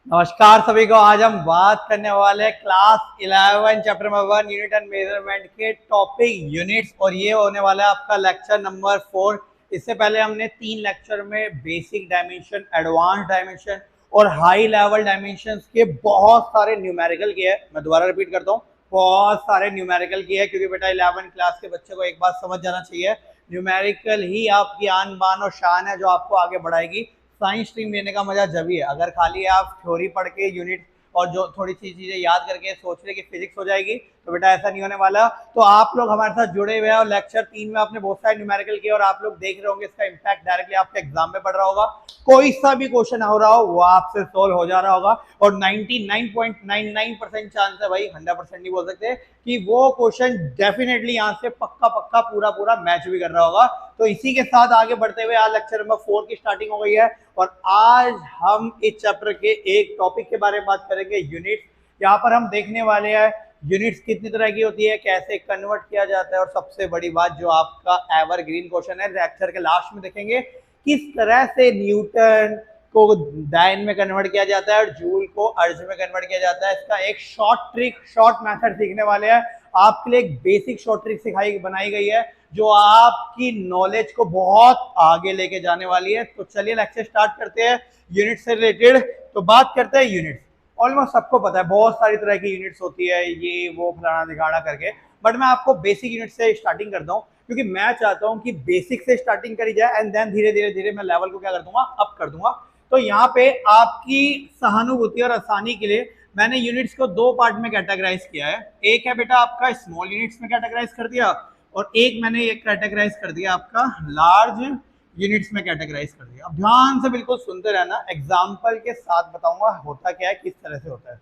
नमस्कार सभी को। आज हम बात करने वाले हैं class 11 chapter number 1 unit and measurement के टॉपिक यूनिट्स, और ये होने वाला है आपका लेक्चर नंबर 4। इससे पहले हमने 3 लेक्चर में बेसिक डायमेंशन, एडवांस डायमेंशन और हाई लेवल डायमेंशंस के बहुत सारे न्यूमेरिकल किए हैं। मैं दोबारा रिपीट करता हूँ, बहुत सारे न्यूमेरिकल किए हैं, क्योंकि बेटा 11 क्लास के बच्चे को एक बात समझ जाना चाहिए, न्यूमेरिकल ही आपकी आन बान और शान है जो आपको आगे बढ़ाएगी। साइंस स्ट्रीम लेने का मजा जब ही है अगर खाली आप थ्योरी पढ़ के यूनिट और जो थोड़ी सी चीजें याद करके सोच रहे कि फिजिक्स हो जाएगी, तो बेटा ऐसा नहीं होने वाला। तो आप लोग हमारे साथ जुड़े हुए हैं और लेक्चर 3 में आपने बहुत सारे न्यूमेरिकल किए और आप लोग देख रहे होंगे इसका इंपैक्ट डायरेक्टली आपके एग्जाम में पड़ रहा होगा। कोई सा भी क्वेश्चन हो रहा हो वो आपसे सोल्व हो जा रहा होगा, और 99.99% चांस है भाई, 100% नहीं बोल सकते, कि वो क्वेश्चन डेफिनेटली यहाँ से पक्का पक्का पूरा पूरा मैच भी कर रहा होगा। तो इसी के साथ आगे बढ़ते हुए आज लेक्चर नंबर 4 की स्टार्टिंग हो गई है, और आज हम इस चैप्टर के एक टॉपिक के बारे में बात करेंगे, यूनिट्स। यहाँ पर हम देखने वाले हैं यूनिट्स कितनी तरह की होती है, कैसे कन्वर्ट किया जाता है, और सबसे बड़ी बात जो आपका एवरग्रीन क्वेश्चन है लेक्चर के लास्ट में देखेंगे, किस तरह से न्यूटन को डायन में कन्वर्ट किया जाता है और जूल को अर्ज में कन्वर्ट किया जाता है। इसका एक शॉर्ट ट्रिक, शॉर्ट मेथड सीखने वाले हैं। आपके लिए एक बेसिक शॉर्ट ट्रिक सिखाई बनाई गई है जो आपकी नॉलेज को बहुत आगे लेके जाने वाली है। तो चलिए लेक्चर स्टार्ट करते हैं यूनिट से रिलेटेड। तो बात करते हैं यूनिट्स। ऑलमोस्ट सबको पता है बहुत सारी तरह की यूनिट्स होती है, ये वो फलाना दिखाड़ा करके, बट मैं आपको बेसिक यूनिट से स्टार्टिंग करता हूँ, क्योंकि मैं चाहता हूँ कि बेसिक से स्टार्टिंग करी जाए एंड देन धीरे धीरे धीरे मैं लेवल को क्या कर दूंगा, अप कर दूंगा। तो यहाँ पे आपकी सहानुभूति और आसानी के लिए मैंने यूनिट्स को 2 पार्ट में कैटेगराइज किया है। एक है बेटा आपका स्मॉल यूनिट्स में कैटेगराइज कर दिया, और एक मैंने एक कैटेगराइज कर दिया आपका लार्ज यूनिट्स में कैटेगराइज कर दिया। अब ध्यान से बिल्कुल सुनते रहना, एग्जाम्पल के साथ बताऊंगा होता क्या है, किस तरह से होता है,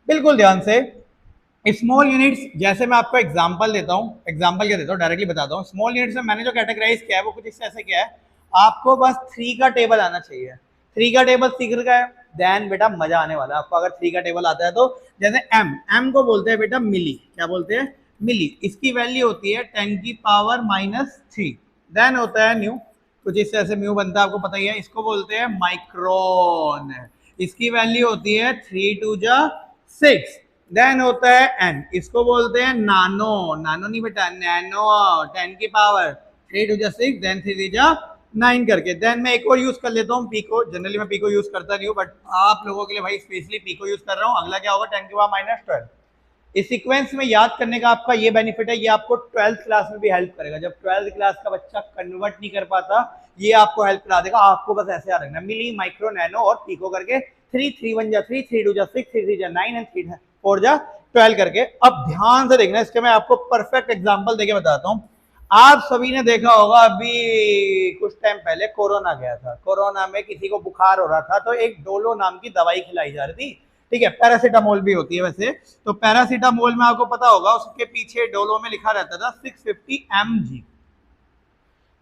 बिल्कुल ध्यान से। स्मॉल यूनिट्स, जैसे मैं आपको एग्जांपल देता हूं, एग्जांपल क्या देता हूं डायरेक्टली बताता हूं। स्मॉल यूनिट्स में मैंने जो कैटेगराइज किया है वो कुछ इस ऐसे किया है, आपको बस 3 का टेबल आना चाहिए। 3 का टेबल सीख रखा है, देन बेटा मजा आने वाला है आपको अगर 3 का टेबल आता है तो। जैसे एम को बोलते हैं बेटा मिली, क्या बोलते हैं, मिली। इसकी वैल्यू होती है 10 की पावर -3। देन होता है न्यू, कुछ इस तरह से म्यू बनता है, आपको पता ही है, इसको बोलते हैं माइक्रोन। इसकी वैल्यू होती है 3 2 जा 6। देन होता है एन, इसको बोलते हैं नानो, नानो नहीं बेटा नैनो, 10 की पावर 3 2 जा 6, देन 3 जा 9 करके। देन मैं एक और यूज कर लेता हूँ पीको, जनरली मैं पीको यूज करता नहीं हूँ, बट आप लोगों के लिए भाई स्पेशली पीको यूज कर रहा हूँ। अगला क्या होगा, 10 की पावर -12। इस सीक्वेंस में याद करने का आपका ये बेनिफिट है, ये आपको 12th क्लास में भी हेल्प करेगा। जब 12th क्लास का बच्चा कन्वर्ट नहीं कर पाता, ये आपको हेल्प करा देगा। आपको बस ऐसे याद रखना, मिली, माइक्रो, नैनो और पीको करके 3 3 1 जा 3, 3 2 जा 6, 3 3 जा 9 एंड 3 4 जा 12 करके। अब ध्यान से देखना, इसके मैं आपको परफेक्ट एग्जांपल देके बताता हूँ। आप सभी ने देखा होगा अभी कुछ टाइम पहले कोरोना गया था, कोरोना में किसी को बुखार हो रहा था तो एक डोलो नाम की दवाई खिलाई जा रही थी, ठीक है, पैरासीटामोल भी होती है वैसे। तो पैरासीटामोल में आपको पता होगा उसके पीछे डोलो में लिखा रहता था 650 mg।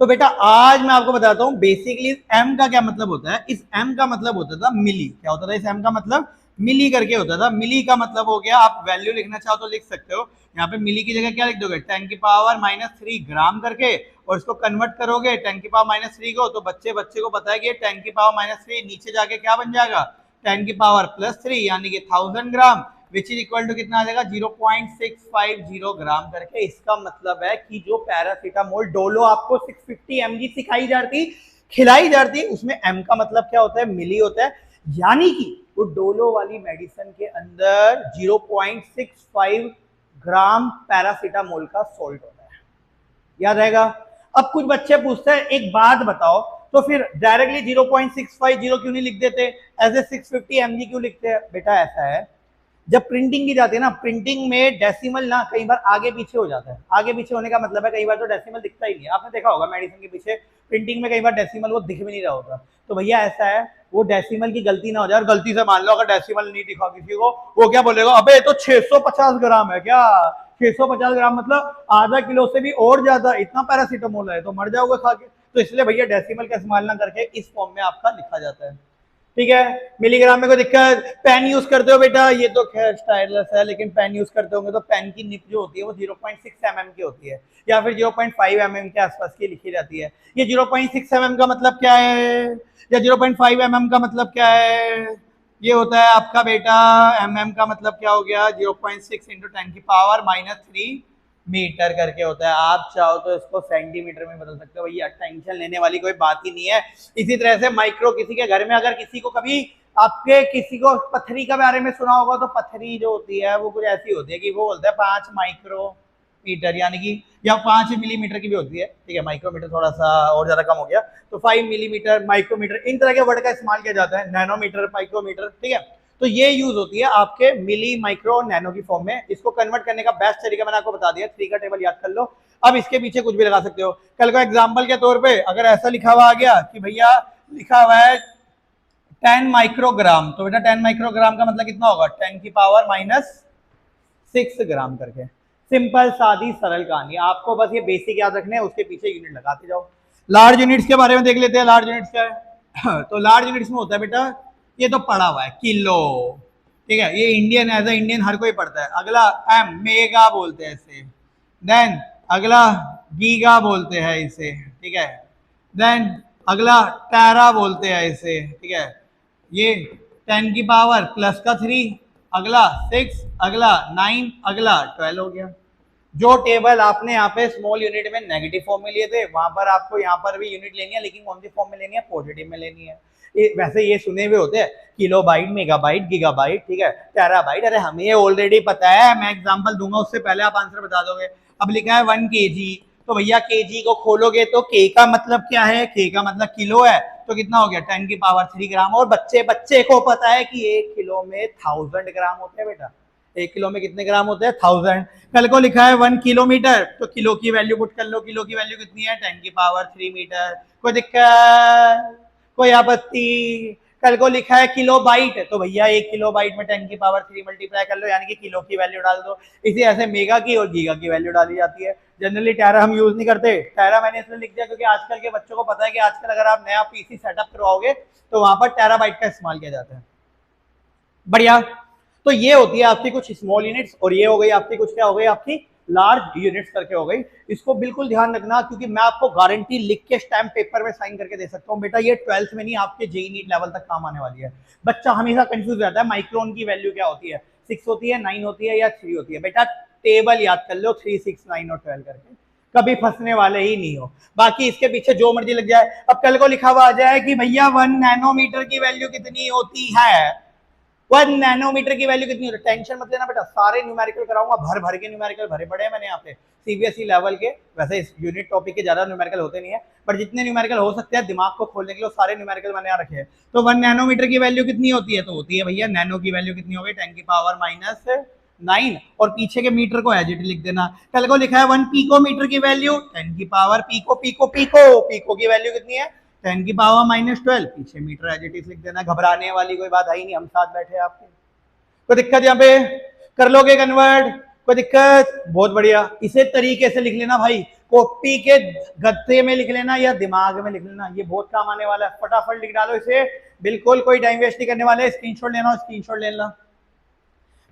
तो बेटा आज मैं आपको बताता हूं बेसिकली इस m का क्या मतलब होता है। इस m का मतलब होता था मिली। क्या होता था इस m का मतलब, मिली करके होता था। मिली का मतलब हो गया, आप वैल्यू लिखना चाहो तो लिख सकते हो, यहाँ पे मिली की जगह क्या लिख दोगे, 10 की पावर -3 ग्राम करके, और इसको कन्वर्ट करोगे 10 की पावर -3 को, तो बच्चे को पता है कि 10 की पावर -3 नीचे जाके क्या बन जाएगा, 10 की पावर +3 यानी कि 1000 ग्राम, विच इज इक्वल टू कितना आ जाएगा, 0.650 ग्राम करके। इसका मतलब है कि जो पैरासीटामोल डोलो आपको 650 mg सिखाई जाती, खिलाई जाती, उसमें m का मतलब क्या होता है, मिली होता है। यानी कि वो डोलो वाली मेडिसिन के अंदर 0.65 ग्राम पैरासीटामोल का सॉल्ट होता है, याद रहेगा। अब कुछ बच्चे पूछते हैं एक बात बताओ, तो फिर डायरेक्टली 0.650 क्यों नहीं लिख देते, ऐसे 650 mg क्यों लिखते हैं। बेटा ऐसा है, जब प्रिंटिंग की जाती है ना, प्रिंटिंग में डेसिमल ना कई बार आगे पीछे हो जाता है। आगे पीछे होने का मतलब है कई बार तो डेसिमल दिखता ही नहीं है। आपने देखा होगा मेडिसिन के पीछे प्रिंटिंग में कई बार डेसिमल वो दिख भी नहीं रहा होता। तो भैया ऐसा है, वो डेसिमल की गलती ना हो जाए, और गलती से मान लो अगर डेसिमल नहीं दिखा किसी को, वो क्या बोलेगा, अबे तो 650 ग्राम है क्या, 650 ग्राम मतलब आधा किलो से भी और ज्यादा, इतना पैरासीटामोल है तो मर जाओगे खा के। तो इसलिए भैया डेसिमल का इस्तेमाल ना करके इस फॉर्म में आपका लिखा जाता है, ठीक है। मिलीग्राम में कोई दिक्कत, पेन यूज करते हो बेटा, ये तो खैर स्टाइलस है, लेकिन पेन यूज करते होंगे तो पेन की निप जो होती है वो 0.6 mm की होती है, या फिर 0.5 mm के आसपास की लिखी जाती है। ये 0.6 mm का मतलब क्या है, या 0.5 mm का मतलब क्या है, ये होता है आपका बेटा का मतलब क्या हो गया, 0.6 इंटू 10⁻³ मीटर करके होता है। आप चाहो तो इसको सेंटीमीटर में बदल सकते हो भैया, टेंशन लेने वाली कोई बात ही नहीं है। इसी तरह से माइक्रो, किसी के घर में अगर किसी को कभी आपके किसी को पत्थरी के बारे में सुना होगा, तो पत्थरी जो होती है वो कुछ ऐसी होती है कि वो बोलता है 5 माइक्रोमीटर, यानी कि या 5 मिलीमीटर की भी होती है, ठीक है, माइक्रोमीटर थोड़ा सा और ज्यादा कम हो गया, तो 5 मिलीमीटर, माइक्रोमीटर, इन तरह के वर्ड का इस्तेमाल किया जाता है, नैनोमीटर, माइक्रोमीटर, ठीक है। तो ये यूज होती है आपके मिली, माइक्रो, नैनो की फॉर्म में। इसको कन्वर्ट करने का बेस्ट तरीका मैंने आपको बता दिया, 3 का टेबल याद कर लो। अब इसके पीछे कुछ भी लगा सकते हो। कल को एग्जांपल के तौर पे अगर ऐसा लिखा हुआ आ गया कि भैया लिखा हुआ है 10 माइक्रोग्राम, तो बेटा 10 माइक्रोग्राम का मतलब कितना होगा, 10⁻⁻6 ग्राम करके। सिंपल सादी सरल कहानी, आपको बस ये बेसिक याद रखने हैं, उसके पीछे यूनिट लगाते जाओ। लार्ज यूनिट्स के बारे में देख लेते हैं, लार्ज यूनिट्स क्या है। तो लार्ज यूनिट्स में होता है बेटा, ये तो पढ़ा हुआ है, किलो, ठीक है, ये इंडियन, एज ए इंडियन हर कोई पढ़ता है। अगला एम, मेगा बोलते हैं इसे। देन अगला गीगा बोलते हैं इसे, ठीक है। देन अगला टेरा बोलते हैं इसे, ठीक है। ये 10⁻+3, अगला 6, अगला 9, अगला 12 हो गया। जो टेबल आपने यहाँ पे स्मॉल यूनिट में नेगेटिव फॉर्म में लिए थे, वहां पर आपको यहाँ पर भी यूनिट लेनी है, लेकिन कौन सी फॉर्म में लेनी है, पॉजिटिव में लेनी है। वैसे ये सुने हुए होते हैं किलोबाइट, मेगाबाइट, गीगाबाइट, ठीक है, टेराबाइट, अरे हमें ये ऑलरेडी पता है, मैं एग्जांपल दूंगा उससे पहले आप आंसर बता दोगे। अब लिखा है 1 kg, तो भैया केजी को खोलोगे तो के का मतलब क्या है, के का मतलब किलो है, तो कितना हो गया 10⁻³ ग्राम। और बच्चे को पता है कि 1 किलो में 1000 ग्राम होते हैं बेटा, 1 किलो में कितने ग्राम होते हैं, 1000। कल को लिखा है 1 किलोमीटर, तो किलो की वैल्यू पुट कर लो, किलो की वैल्यू कितनी है, 10⁻³ मीटर। कोई दिक्कत, कोई आपत्ति। कल को लिखा है किलो बाइट, तो भैया 1 किलो बाइट में 10⁻³ मल्टीप्लाई कर लो, यानी कि किलो की वैल्यू डाल दो। इसी ऐसे मेगा की और गीगा की वैल्यू डाली जाती है। जनरली टेरा हम यूज नहीं करते, टेरा मैंने इसलिए लिख दिया क्योंकि आजकल के बच्चों को पता है कि आजकल अगर आप नया पीसी सेटअप करवाओगे तो वहां पर टेराबाइट का इस्तेमाल किया जाता है। बढ़िया, तो ये होती है आपकी कुछ स्मॉल यूनिट्स, और ये हो गई आपकी कुछ क्या हो गई, आपकी लार्ज यूनिट्स करके हो गई। इसको बिल्कुल ध्यान रखना, क्योंकि मैं आपको गारंटी लिख के स्टैम्प पेपर में साइन करके दे सकता हूँ बेटा, ये 12th में नहीं आपके जेईई नीट लेवल तक काम आने वाली है। बच्चा हमेशा कंफ्यूज रहता है माइक्रोन की वैल्यू क्या होती है, 6 होती है, 9 होती है या 3 होती है। बेटा टेबल याद कर लो, 3, 6, 9 और 12 करके, कभी फंसने वाले ही नहीं हो। बाकी इसके पीछे जो मर्जी लग जाए। अब कल को लिखा हुआ आ जाए कि भैया 1 नैनोमीटर की वैल्यू कितनी होती है, 1 नैनोमीटर की वैल्यू कितनी होती है, टेंशन मत लेना बेटा, सारे न्यूमेरिकल कराऊंगा, भर भर के न्यूमेरिकल भरे पड़े हैं मैंने यहाँ पे सीबीएसई लेवल के। वैसे इस यूनिट टॉपिक के ज्यादा न्यूमेरिकल होते नहीं है, पर जितने न्यूमेरिकल हो सकते हैं दिमाग को खोलने के लिए सारे न्यूमेरिकल मैंने यहाँ रखे हैं। तो 1 नैनोमीटर की वैल्यू कितनी होती है, तो होती है भैया नैनो की वैल्यू कितनी होगी, 10⁻⁻9, और पीछे के मीटर को एज इट लिख देना। कल को लिखा है 1 पिकोमीटर की value, 10 pico pico pico, pico की वैल्यू कितनी है, 10⁻⁻12, पीछे मीटर एज इट इज लिख देना। घबराने वाली कोई बात है ही नहीं, हम साथ बैठे हैं आपके। कोई दिक्कत यहाँ पे, कर लोगे कन्वर्ट, कोई दिक्कत, बहुत बढ़िया। इसे तरीके से लिख लेना भाई, कॉपी के गत्ते में लिख लेना या दिमाग में लिख लेना, ये बहुत काम आने वाला है। फटाफट लिख डालो इसे, बिल्कुल कोई टाइम वेस्ट नहीं करने वाले। स्क्रीनशॉट लेना, स्क्रीनशॉट लेना।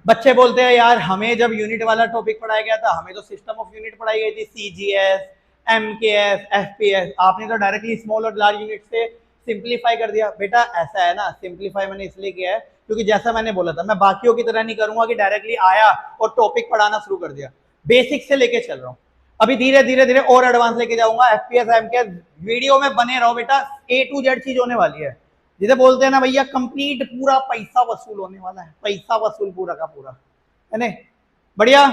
बच्चे बोलते हैं यार हमें जब यूनिट वाला टॉपिक पढ़ाया गया था, हमें तो सिस्टम ऑफ यूनिट पढ़ाई गई थी, सीजीएस, एमकेएस, एफपीएस, आपने तो डायरेक्टली स्मॉल और लार्ज यूनिट से सिंप्लीफाई कर दिया। बेटा ऐसा है ना, सिंप्लीफाई मैंने इसलिए किया है क्योंकि जैसा मैंने बोला था, मैं बाकियों की तरह नहीं करूंगा कि डायरेक्टली आया और टॉपिक पढ़ाना शुरू कर दिया। बेसिक से लेके चल रहा हूँ, अभी धीरे धीरे धीरे और एडवांस लेके जाऊंगा। एफपीएस, एमकेएस, वीडियो में बने रहो बेटा, A to Z चीज होने वाली है। जिसे बोलते हैं ना भैया, कंप्लीट पूरा पैसा वसूल होने वाला है, पैसा वसूल पूरा का पूरा, है ना। बढ़िया,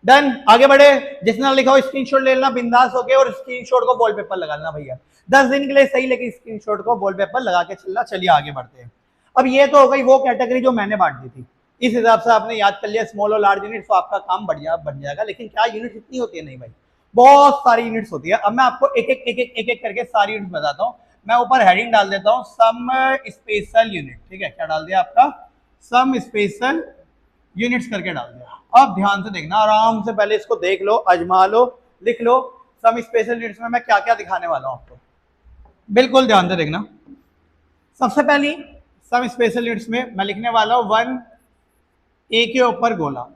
डन, आगे बढ़े। जिसने लिखा हो स्क्रीनशॉट ले लेना बिंदास होके, और स्क्रीनशॉट को वॉलपेपर लगा लेना भैया, 10 दिन के लिए सही, लेकिन स्क्रीनशॉट को वॉलपेपर लगा के चलना। चलिए आगे बढ़ते हैं। अब ये तो हो गई वो कैटेगरी जो मैंने बांट दी थी, इस हिसाब से आपने याद कर लिया स्मॉल और लार्ज यूनिट, तो आपका काम बढ़िया बन जाएगा। लेकिन क्या यूनिट इतनी होती है, नहीं भाई, बहुत सारी यूनिट्स होती है। अब मैं आपको एक एक करके सारी यूनिट बताता हूँ। मैं ऊपर हेडिंग डाल देता हूँ, सम स्पेशल यूनिट, ठीक है, क्या डाल दिया आपका, सम स्पेशल यूनिट्स करके डाल दिया। अब ध्यान से देखना, आराम से पहले इसको देख लो, अजमा लो, लिख लो। सम स्पेशल यूनिट्स में मैं क्या क्या दिखाने वाला हूँ आपको, बिल्कुल ध्यान से देखना। सबसे पहली सम स्पेशल यूनिट्स में मैं लिखने वाला हूँ 1 ए के ऊपर गोला।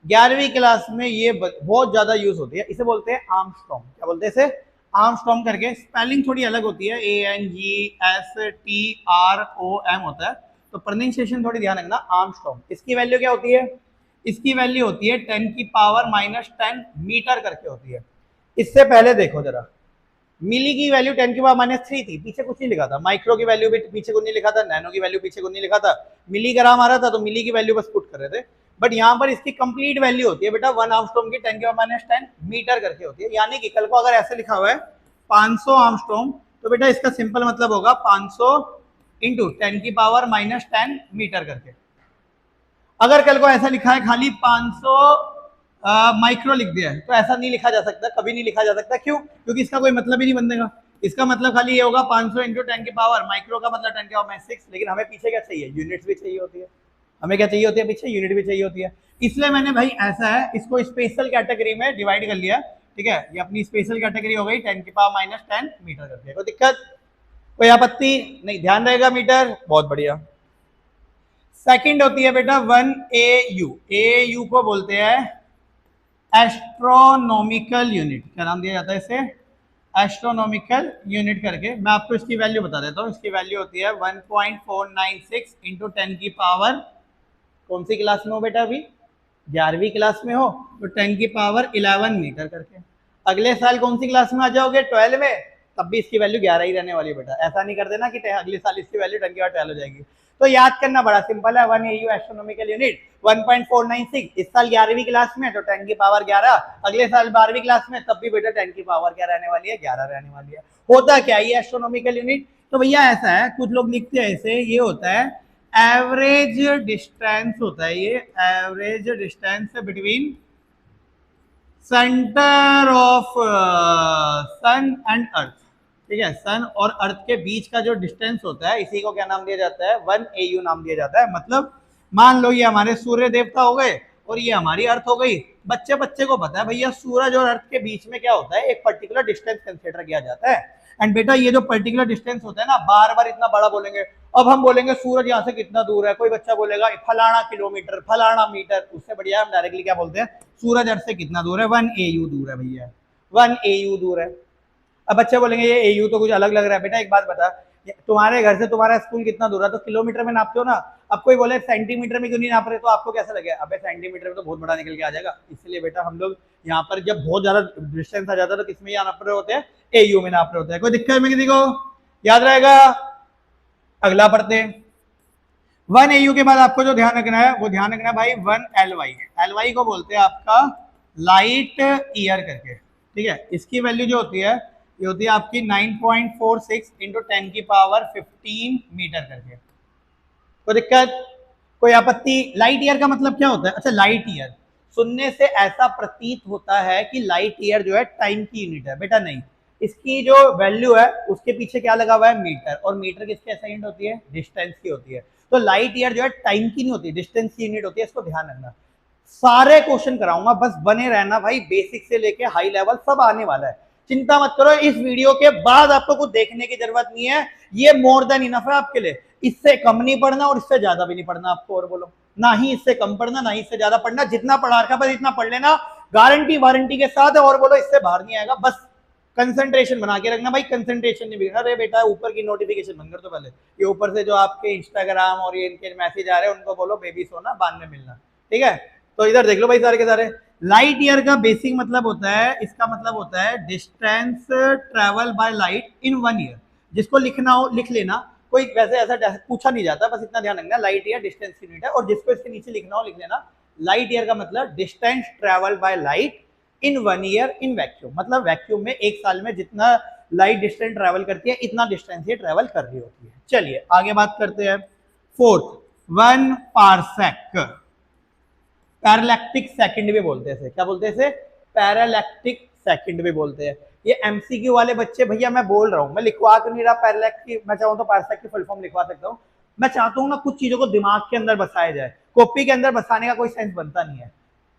11वीं क्लास में ये बहुत ज्यादा यूज होती है, इसे बोलते हैं आर्मस्ट्रॉन्ग। क्या बोलते हैं इसे, आर्मस्ट्रॉन्ग करके। स्पेलिंग थोड़ी अलग होती है, ANGSTROM होता है, तो प्रोनाउंसिएशन थोड़ी ध्यान रखना, आर्मस्ट्रॉन्ग। इसकी वैल्यू क्या होती है? इसकी वैल्यू होती है 10 की पावर -10 मीटर करके होती है। इससे पहले देखो जरा, मिली की वैल्यू 10 की पावर -3 थी, पीछे कुछ नहीं लिखा था। माइक्रो की वैल्यू भी पीछे कुछ नहीं लिखा था, नैनो की वैल्यू पीछे कुछ नहीं लिखा था, मिलीग्राम आ रहा था तो मिली की वैल्यू बस पुट कर रहे थे। बट यहाँ पर इसकी कंप्लीट वैल्यू होती है बेटा 1 आर्मस्ट्रॉन्ग की 10 की पावर -10 मीटर करके होती है। यानी कि कल को अगर ऐसे लिखा हुआ है 500 आर्मस्ट्रॉन्ग, तो बेटा इसका सिंपल मतलब होगा 500 इंटू 10 की पावर -10 मीटर करके। अगर कल को ऐसा लिखा है खाली 500 माइक्रो लिख दिया है, तो ऐसा नहीं लिखा जा सकता, कभी नहीं लिखा जा सकता। क्यों? क्योंकि इसका कोई मतलब ही नहीं बनेगा। इसका मतलब खाली ये होगा 500 इंटू 10 की पावर, माइक्रो का मतलब 10 की पावर -6। लेकिन हमें पीछे क्या चाहिए? यूनिट्स भी चाहिए होती है। हमें क्या चाहिए होती है? पीछे यूनिट भी चाहिए होती है। इसलिए मैंने भाई ऐसा है, इसको स्पेशल कैटेगरी में डिवाइड कर लिया। ठीक है, ये अपनी स्पेशल कैटेगरी हो गई 10 की पावर -10 मीटर करके। कोई दिक्कत, कोई आपत्ति नहीं? ध्यान रहेगा मीटर, बहुत बढ़िया। सेकंड होती है बेटा 1 AU। AU को बोलते हैं एस्ट्रोनॉमिकल यूनिट। क्या नाम दिया जाता है इसे? एस्ट्रोनॉमिकल यूनिट करके। मैं आपको इसकी वैल्यू बता देता हूँ। इसकी वैल्यू होती है 1.496 इंटू 10 की पावर, कौन सी क्लास में हो बेटा? अभी 11वीं क्लास में हो, तो 10 की पावर 11 मीटर करके। अगले साल कौन सी क्लास में आ जाओगे? 12 में, तब भी इसकी वैल्यू 11 ही रहने वाली है बेटा। ऐसा नहीं कर देना कि अगले साल इसकी वैल्यू 10 की पावर 12 हो जाएगी। तो याद करना बड़ा सिंपल है, 1 AU एस्ट्रोनॉमिकल यूनिट 1.496। इस साल 11वीं क्लास में तो 10 की पावर 11, अगले साल 12वीं क्लास में, तब भी बेटा 10 की पावर क्या रहने वाली है? 11 रहने वाली है। होता क्या ये एस्ट्रोनॉमिकल यूनिट? तो भैया ऐसा है, कुछ लोग लिखते हैं ऐसे, ये होता है एवरेज डिस्टेंस होता है। ये average distance between centre of sun and earth. ठीक है, सन और अर्थ के बीच का जो डिस्टेंस होता है, इसी को क्या नाम दिया जाता है? 1 AU नाम दिया जाता है। मतलब मान लो ये हमारे सूर्य देवता हो गए और ये हमारी अर्थ हो गई। बच्चे बच्चे को पता है भैया सूरज और अर्थ के बीच में क्या होता है? एक पर्टिकुलर डिस्टेंस कंसीडर किया जाता है। एंड बेटा ये जो पर्टिकुलर डिस्टेंस होता है ना, बार बार इतना बड़ा बोलेंगे। अब हम बोलेंगे सूरज यहाँ से कितना दूर है, कोई बच्चा बोलेगा फलाना किलोमीटर, फलाना मीटर। उससे बढ़िया हम डायरेक्टली क्या बोलते हैं? सूरज अर्थ से कितना दूर है? 1 AU दूर है भैया, 1 AU दूर है। अब बच्चे बोलेंगे ये AU तो कुछ अलग लग रहा है। बेटा एक बात बता, तुम्हारे घर से तुम्हारा स्कूल कितना दूर है? तो किलोमीटर में नापते हो ना। अब कोई बोले सेंटीमीटर में क्यों नहीं नाप रहे, तो आपको कैसा लगेगा? अबे सेंटीमीटर में तो बहुत बड़ा निकल के आ जाएगा। इसलिए बेटा हम लोग यहाँ पर जब बहुत ज्यादा डिस्टेंस आ जाता है तो किसमें नाप रहे होते हैं? AU में नाप रहे होते हैं। कोई दिक्कत में किसी को? याद रहेगा। अगला पढ़ते हैं। 1 AU के बाद आपको जो ध्यान रखना है वो ध्यान रखना है भाई 1 LY। LY को बोलते हैं आपका लाइट ईयर करके। ठीक है, इसकी वैल्यू जो होती है ये होती है आपकी 9.46 इंटू 10 की पावर 15 मीटर करके। कोई दिक्कत, कोई आपत्ति? लाइट ईयर का मतलब क्या होता है? अच्छा, लाइट ईयर सुनने से ऐसा प्रतीत होता है कि लाइट ईयर जो है टाइम की यूनिट है। बेटा नहीं, इसकी जो वैल्यू है उसके पीछे क्या लगा हुआ है? मीटर। और मीटर किसके ऐसा यूनिट होती है? डिस्टेंस की होती है। तो लाइट ईयर जो है टाइम की नहीं होती, डिस्टेंस की यूनिट होती है। इसको ध्यान रखना। सारे क्वेश्चन कराऊंगा, बस बने रहना भाई। बेसिक से लेके हाई लेवल सब आने वाला है, चिंता मत करो। इस वीडियो के बाद आपको कुछ देखने की जरूरत नहीं है, ये मोर देन इनफ है आपके लिए। इससे कम नहीं पढ़ना और इससे ज्यादा भी नहीं पढ़ना आपको। और बोलो, ना ही इससे कम पढ़ना ना ही इससे ज्यादा पढ़ना। जितना पढ़ा रखा बस इतना पढ़ लेना, गारंटी वारंटी के साथ है। और बोलो, इससे बाहर नहीं आएगा। बस कंसंट्रेशन बना के रखना भाई, कंसंट्रेशन नहीं बिगड़ना। अरे बेटा ऊपर की नोटिफिकेशन बंद कर दो पहले। ये ऊपर से जो आपके इंस्टाग्राम और ये इनके मैसेज आ रहे हैं उनको बोलो बेबी सोना, बाद में मिलना। ठीक है, तो इधर देख लो भाई सारे के सारे। लाइट ईयर का बेसिक मतलब होता है, इसका मतलब होता है distance travel by light in 1 year. जिसको लिखना हो लिख लेना, कोई वैसे ऐसा पूछा नहीं जाता, बस इतना ध्यान रखना लाइट ईयर डिस्टेंस यूनिट है। और जिसको इसके नीचे लिखना हो लिख लेना, लाइट ईयर का मतलब distance travel by light in 1 year in vacuum. मतलब वैक्यूम में एक साल में जितना लाइट डिस्टेंस ट्रेवल करती है इतना डिस्टेंस ये ट्रेवल कर रही होती है। चलिए आगे बात करते हैं। Fourth, 1 parsec. पैरालैक्टिक सेकंड भी बोलते हैं इसे। क्या बोलते हैं इसे? पैरालैक्टिक सेकंड भी बोलते हैं। ये एमसीक्यू वाले बच्चे, भैया मैं बोल रहा हूँ, मैं लिखवा तो नहीं रहा पैरालैक्टिक। मैं चाहूँ तो पारसेक की फुल फॉर्म लिखवा सकता हूँ। मैं चाहता हूँ ना कुछ चीजों को दिमाग के अंदर बसाया जाए, कॉपी के अंदर बसाने का कोई सेंस बनता नहीं है।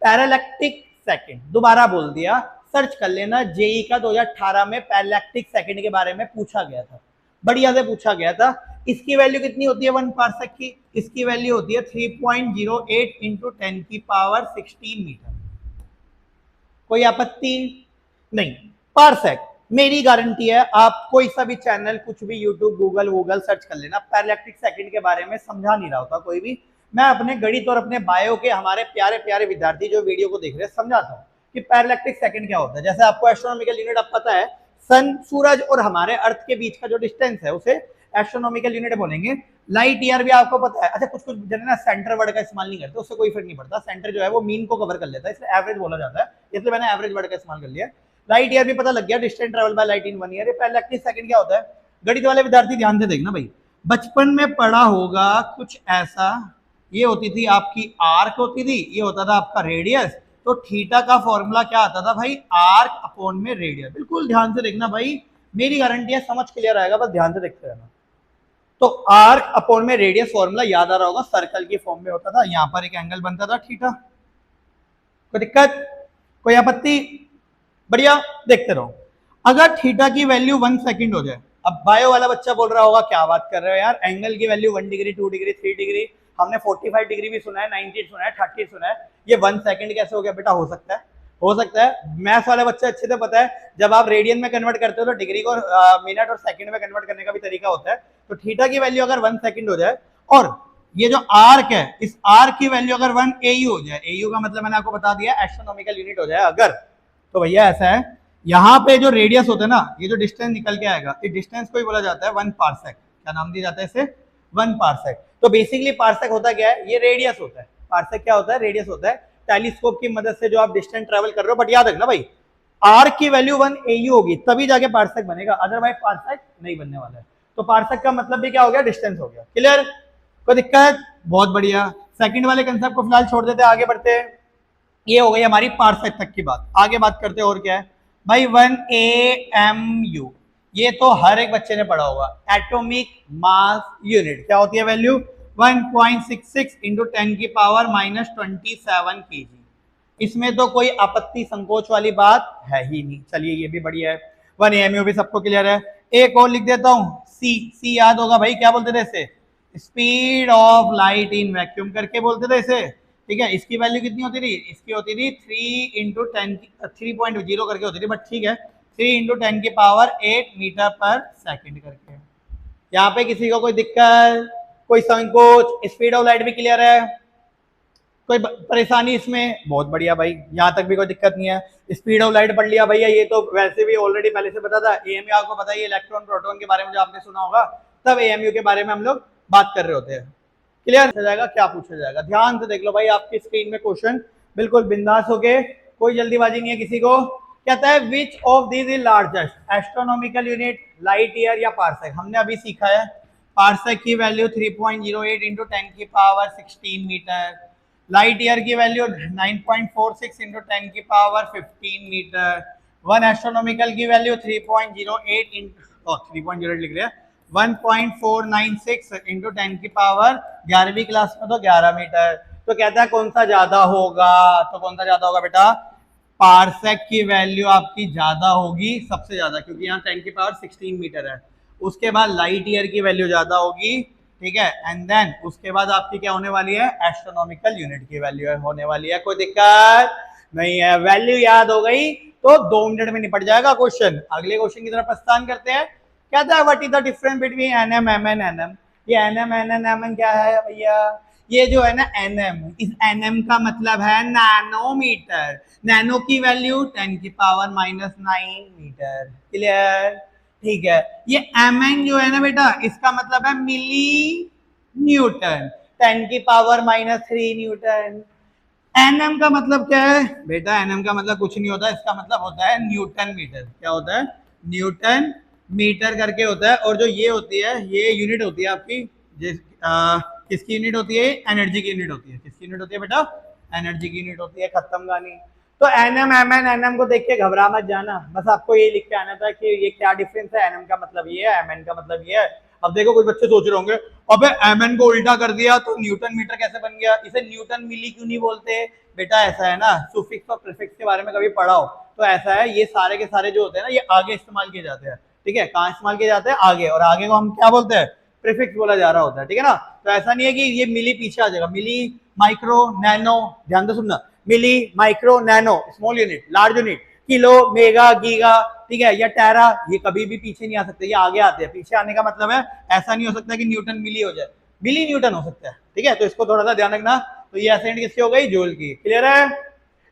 पैरालैक्टिक सेकंड, दोबारा बोल दिया, सर्च कर लेना। जेई का 2018 में पैरालैक्टिक सेकंड के बारे में पूछा गया था, बढ़िया से पूछा गया था। इसकी वैल्यू कितनी होती है 1 पारसेक की? इसकी वैल्यू होती है 3.08 इंटू 10 की पावर 16 मीटर। कोई आपत्ति नहीं? पारसेक मेरी गारंटी है, आप कोई सा भी चैनल, कुछ भी यूट्यूब, गूगल सर्च कर लेना, पैरालैक्टिक सेकंड के बारे में समझा नहीं रहा होता कोई भी। मैं अपने गणित और अपने बायो के हमारे प्यारे प्यारे विद्यार्थी जो वीडियो को देख रहे हैं समझाता हूँ कि पैरालैक्टिक सेकंड क्या होता है। जैसे आपको एस्ट्रोनॉमिकल यूनिट अब पता है, सन, सूरज और हमारे अर्थ के बीच का जो डिस्टेंस है उसे एस्ट्रोनॉमिकल यूनिट बोलेंगे। लाइट ईयर भी आपको पता है। अच्छा, कुछ कुछ जन ना सेंटर वर्ड का इस्तेमाल नहीं करते, उससे कोई फर्क नहीं पड़ता, सेंटर जो है वो मीन को कवर कर लेता है, इसलिए एवरेज बोला जाता है, इसलिए मैंने एवरेज वर्ड का इस्तेमाल कर लिया। लाइट ईयर भी पता लग गया, distance travel by light in 1 year. Parallactic second क्या होता है? गणित वाले विद्यार्थी ध्यान से देखना भाई, बचपन में पढ़ा होगा कुछ ऐसा, ये होती थी आपकी आर्क होती थी, ये होता था आपका रेडियस। तो थीटा का फॉर्मूला क्या आता था भाई? आर्क अपॉन में रेडियस। बिल्कुल ध्यान से देखना भाई, मेरी गारंटी है समझ क्लियर आएगा, बस ध्यान से देखते रहना। तो आर्क अपॉन में रेडियस फॉर्मूला याद आ रहा होगा, सर्कल की फॉर्म में होता था, यहां पर एक एंगल बनता था थीटा। कोई दिक्कत, कोई आपत्ति? बढ़िया, देखते रहो। अगर थीटा की वैल्यू 1 सेकंड हो जाए, अब बायो वाला बच्चा बोल रहा होगा क्या बात कर रहे हो यार, एंगल की वैल्यू 1 डिग्री, 2 डिग्री, 3 डिग्री, हमने 45 डिग्री भी सुना है, 90 सुना है, 30 सुना है, ये 1 सेकंड कैसे हो गया? बेटा हो सकता है, हो सकता है। मैथ्स वाले बच्चे अच्छे से पता है, जब आप रेडियन में कन्वर्ट करते हो तो डिग्री को मिनट और सेकंड में कन्वर्ट करने का भी तरीका होता है। तो थीटा की वैल्यू अगर 1 सेकंड हो जाए और ये जो आर्क है, इस आर्क की वैल्यू अगर 1 AU हो जाए, AU का मतलब मैंने आपको बता दिया एस्ट्रोनॉमिकल यूनिट हो जाए अगर, तो भैया ऐसा है, यहाँ पे जो रेडियस होता है ना, ये जो डिस्टेंस निकल के आएगा, इस डिस्टेंस को ही बोला जाता है 1 पार्सेक। क्या नाम दिया जाता है इसे? 1 पार्सेक। तो बेसिकली पार्सेक होता क्या है? ये रेडियस होता है। पार्सेक क्या होता है? रेडियस होता है। टेलीस्कोप की मदद से जो आप डिस्टेंस ट्रेवल कर रहे हो, बट याद रखना भाई, आर्क की वैल्यू 1 AU होगी तभी जाके पार्सेक बनेगा, अदरवाइज पार्सेक नहीं बनने वाला है। तो पार्सेक का मतलब भी क्या हो गया? डिस्टेंस हो गया। क्लियर? कोई दिक्कत? बहुत बढ़िया। सेकंड वाले कंसेप्ट को फिलहाल छोड़ देते हैं, आगे बढ़ते हैं। ये हो गई हमारी पार्सेक तक की बात। आगे बात करते हैं और क्या है भाई, 1 AMU, ये तो हर एक बच्चे ने पढ़ा होगा, एटॉमिक मास यूनिट। क्या होती है वैल्यू? 1.66 इंटू 10 की पावर -27 kg। इसमें तो कोई आपत्ति संकोच वाली बात है ही नहीं। चलिए ये भी बढ़िया है, 1 AMU भी सबको क्लियर है। एक और लिख देता हूं, सी याद होगा भाई, क्या बोलते थे इसे? Speed of light in vacuum करके बोलते थे इसे। ठीक है, इसकी वैल्यू कितनी होती थी? इसकी होती थी 3 इंटू 10 3.0 करके होती थी, बट ठीक है, 3 इंटू 10 की पावर 8 मीटर पर सेकंड करके। यहाँ पे किसी को कोई दिक्कत, कोई संकोच? स्पीड ऑफ लाइट भी क्लियर है? कोई परेशानी इसमें? बहुत बढ़िया भाई, यहाँ तक भी कोई दिक्कत नहीं है। स्पीड ऑफ लाइट पढ़ लिया भैया, ये तो वैसे भी ऑलरेडी पहले से पता था। एएमयू आपको पता है, इलेक्ट्रॉन प्रोटॉन के बारे में जो आपने सुना होगा, तब एएमयू के बारे में हम लोग बात कर रहे होते हैं। क्लियर हो जाएगा? क्या पूछा जाएगा ध्यान से देख लो भाई, आपकी स्क्रीन में क्वेश्चन, बिल्कुल बिंदास होके, कोई जल्दीबाजी नहीं है किसी को। कहता है which of this is largest, astronomical unit, light year या पार्सेक? हमने अभी सीखा है पार्सेक की वैल्यू 3.08 इंटू 10 की पावर 16 मीटर, लाइट ईयर की वैल्यू 9.46 इंटू 10 की पावर 15 मीटर, 1 एस्ट्रोनॉमिकल की वैल्यू 3.08 इंटू 3.08 लिख रहे हैं 1.496 इंटू 10 की पावर 11वीं क्लास में तो 11 मीटर। तो कहता है कौन सा ज्यादा होगा? तो कौन सा ज्यादा होगा बेटा? पार्सेक की वैल्यू आपकी ज्यादा होगी सबसे ज्यादा, क्योंकि यहाँ 10 की पावर 16 मीटर है। उसके बाद लाइट ईयर की वैल्यू ज्यादा होगी, ठीक है, एंड देन उसके बाद आपकी क्या होने वाली है? एस्ट्रोनॉमिकल यूनिट की वैल्यू होने वाली है। कोई दिक्कत नहीं है, वैल्यू याद हो गई तो 2 मिनट में निपट जाएगा क्वेश्चन। अगले क्वेश्चन की तरफ प्रस्थान करते हैं। कहता है what is the difference between NM, MN, NM? ये एनएम, एनएन, एमएन क्या है भैया? ये जो है ना एनएम, इस एनएम का मतलब है नैनोमीटर। नैनो की वैल्यू 10 की पावर -9 मीटर। क्लियर? ठीक है। ये एमएन जो है ना बेटा, इसका मतलब है मिली न्यूटन, 10 की पावर -3 न्यूटन। एनएम का मतलब क्या है बेटा? एनएम का मतलब कुछ नहीं होता, इसका मतलब होता है न्यूटन मीटर। क्या होता है? न्यूटन मीटर करके होता है। और जो ये होती है, ये यूनिट होती है आपकी, किसकी यूनिट होती है? एनर्जी की यूनिट होती है। किसकी यूनिट होती है बेटा? एनर्जी की यूनिट होती है। खत्म कहानी। तो एनएम, एमएन, एनएम को देख के घबरा मत जाना, बस आपको ये लिख के आना था कि ये क्या डिफरेंस है। एनएम का मतलब ये है, एमएन का मतलब ये है। अब देखो कुछ बच्चे सोच रहे होंगे अबे एमएन को उल्टा कर दिया तो न्यूटन मीटर कैसे बन गया? इसे न्यूटन मिली क्यों नहीं बोलते? बेटा ऐसा है ना, सुफिक्स और प्रीफिक्स के बारे में कभी पढ़ा हो तो ऐसा है, ये सारे के सारे जो होते हैं ना, ये आगे इस्तेमाल किए जाते हैं। ठीक है, कहाँ इस्तेमाल किए जाते हैं? आगे। और आगे को हम क्या बोलते हैं? प्रीफिक्स बोला जा रहा होता है। ठीक है ना? तो ऐसा नहीं है कि ये मिली पीछे आ जाएगा। मिली, माइक्रो, नैनो, ध्यान से सुनना, milli, micro, nano, small unit, large unit, kilo, mega, giga, ठीक है, या टेरा, ये कभी भी पीछे नहीं आ सकते, ये आगे आते हैं। पीछे आने का मतलब है ऐसा नहीं हो सकता कि न्यूटन मिली हो जाए, मिली न्यूटन हो सकता है, ठीक है, तो इसको थोड़ा सा ध्यान रखना। तो ये एसेंट किसकी हो गई, जूल की। क्लियर है,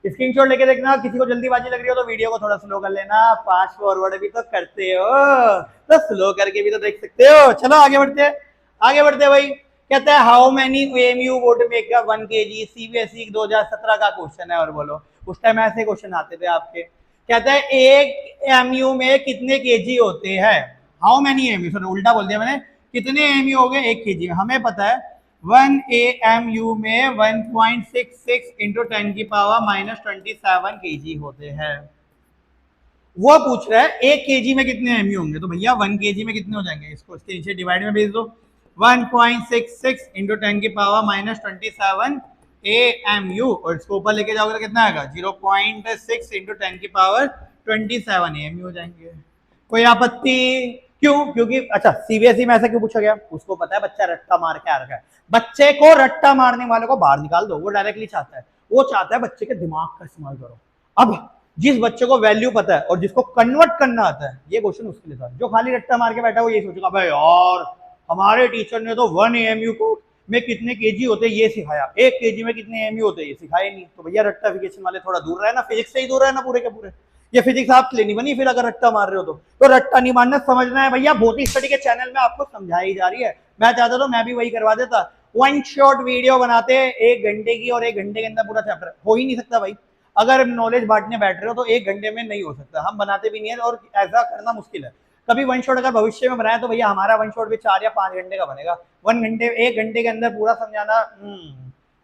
स्क्रीनशॉट लेके देखना। किसी को जल्दीबाजी लग रही हो तो वीडियो को थोड़ा स्लो कर लेना, फास्ट फॉरवर्ड भी तो करते हो तो स्लो करके भी तो देख सकते हो। चलो आगे बढ़ते हैं, आगे बढ़ते हैं भाई। कहता है how many AMU would make a 1 kg, CBSE 2017 का क्वेश्चन है। और बोलो उस टाइम ऐसे क्वेश्चन आते थे आपके। कहता है एक एमयू में कितने केजी होते हैं, हाउ मेनी एमयू, सर उल्टा बोल दिया मैंने, कितने एमयू हो गए 1 kg में। हमें पता है 1 AMU में 1.66 इंटू 10 की पावर -27 kg होते हैं। वो पूछ रहा है 1 kg में कितने एमयू होंगे, तो भैया 1 kg में कितने हो जाएंगे, इसको इसके नीचे डिवाइड में भेज दो। 1.66 इंटू 10 की पावर -27 AMU, और इसको ऊपर लेके जाओगे तो कितना आएगा, 0.6 इंटू 10 की पावर 27 AMU हो जाएंगे। कोई आपत्ति? क्यों? क्योंकि अच्छा सीबीएसई में ऐसा क्यों पूछा गया, उसको पता है बच्चा रट्टा मार के आ रखा है। बच्चे को रट्टा मारने वाले को बाहर निकाल दो, वो डायरेक्टली चाहता है, वो चाहता है बच्चे के दिमाग का इस्तेमाल करो। अब जिस बच्चे को वैल्यू पता है और जिसको कन्वर्ट करना आता है, ये क्वेश्चन उसके लिए था। जो खाली रट्टा मार के बैठा वो ये सोचेगा भाई यार हमारे टीचर ने तो 1 AMU को में कितने केजी होते ये सिखाया, 1 kg में कितने एमयू होते ये सिखाया नहीं। तो भैया रट्टाफिकेशन वाले थोड़ा दूर रहे ना, फिजिक्स से ही दूर रहे ना पूरे के पूरे। ये फिजिक्स आपके लिए नहीं बनी फिर, अगर रट्टा मार रहे हो तो रट्टा नहीं मारना, समझना है भैया। भौतिक स्टडी के चैनल में आपको समझाई जा रही है। मैं चाहता तो मैं भी वही करवा देता, 1 शॉट वीडियो बनाते 1 घंटे की, और 1 घंटे के अंदर पूरा चैप्टर हो ही नहीं सकता भाई। अगर नॉलेज बांटने बैठ रहे हो तो 1 घंटे में नहीं हो सकता, हम बनाते भी नहीं है और ऐसा करना मुश्किल है। कभी 1 शॉट अगर भविष्य में बनाया तो भैया हमारा 1 शॉट भी 4 या 5 घंटे का बनेगा। 1 घंटे के अंदर पूरा समझाना,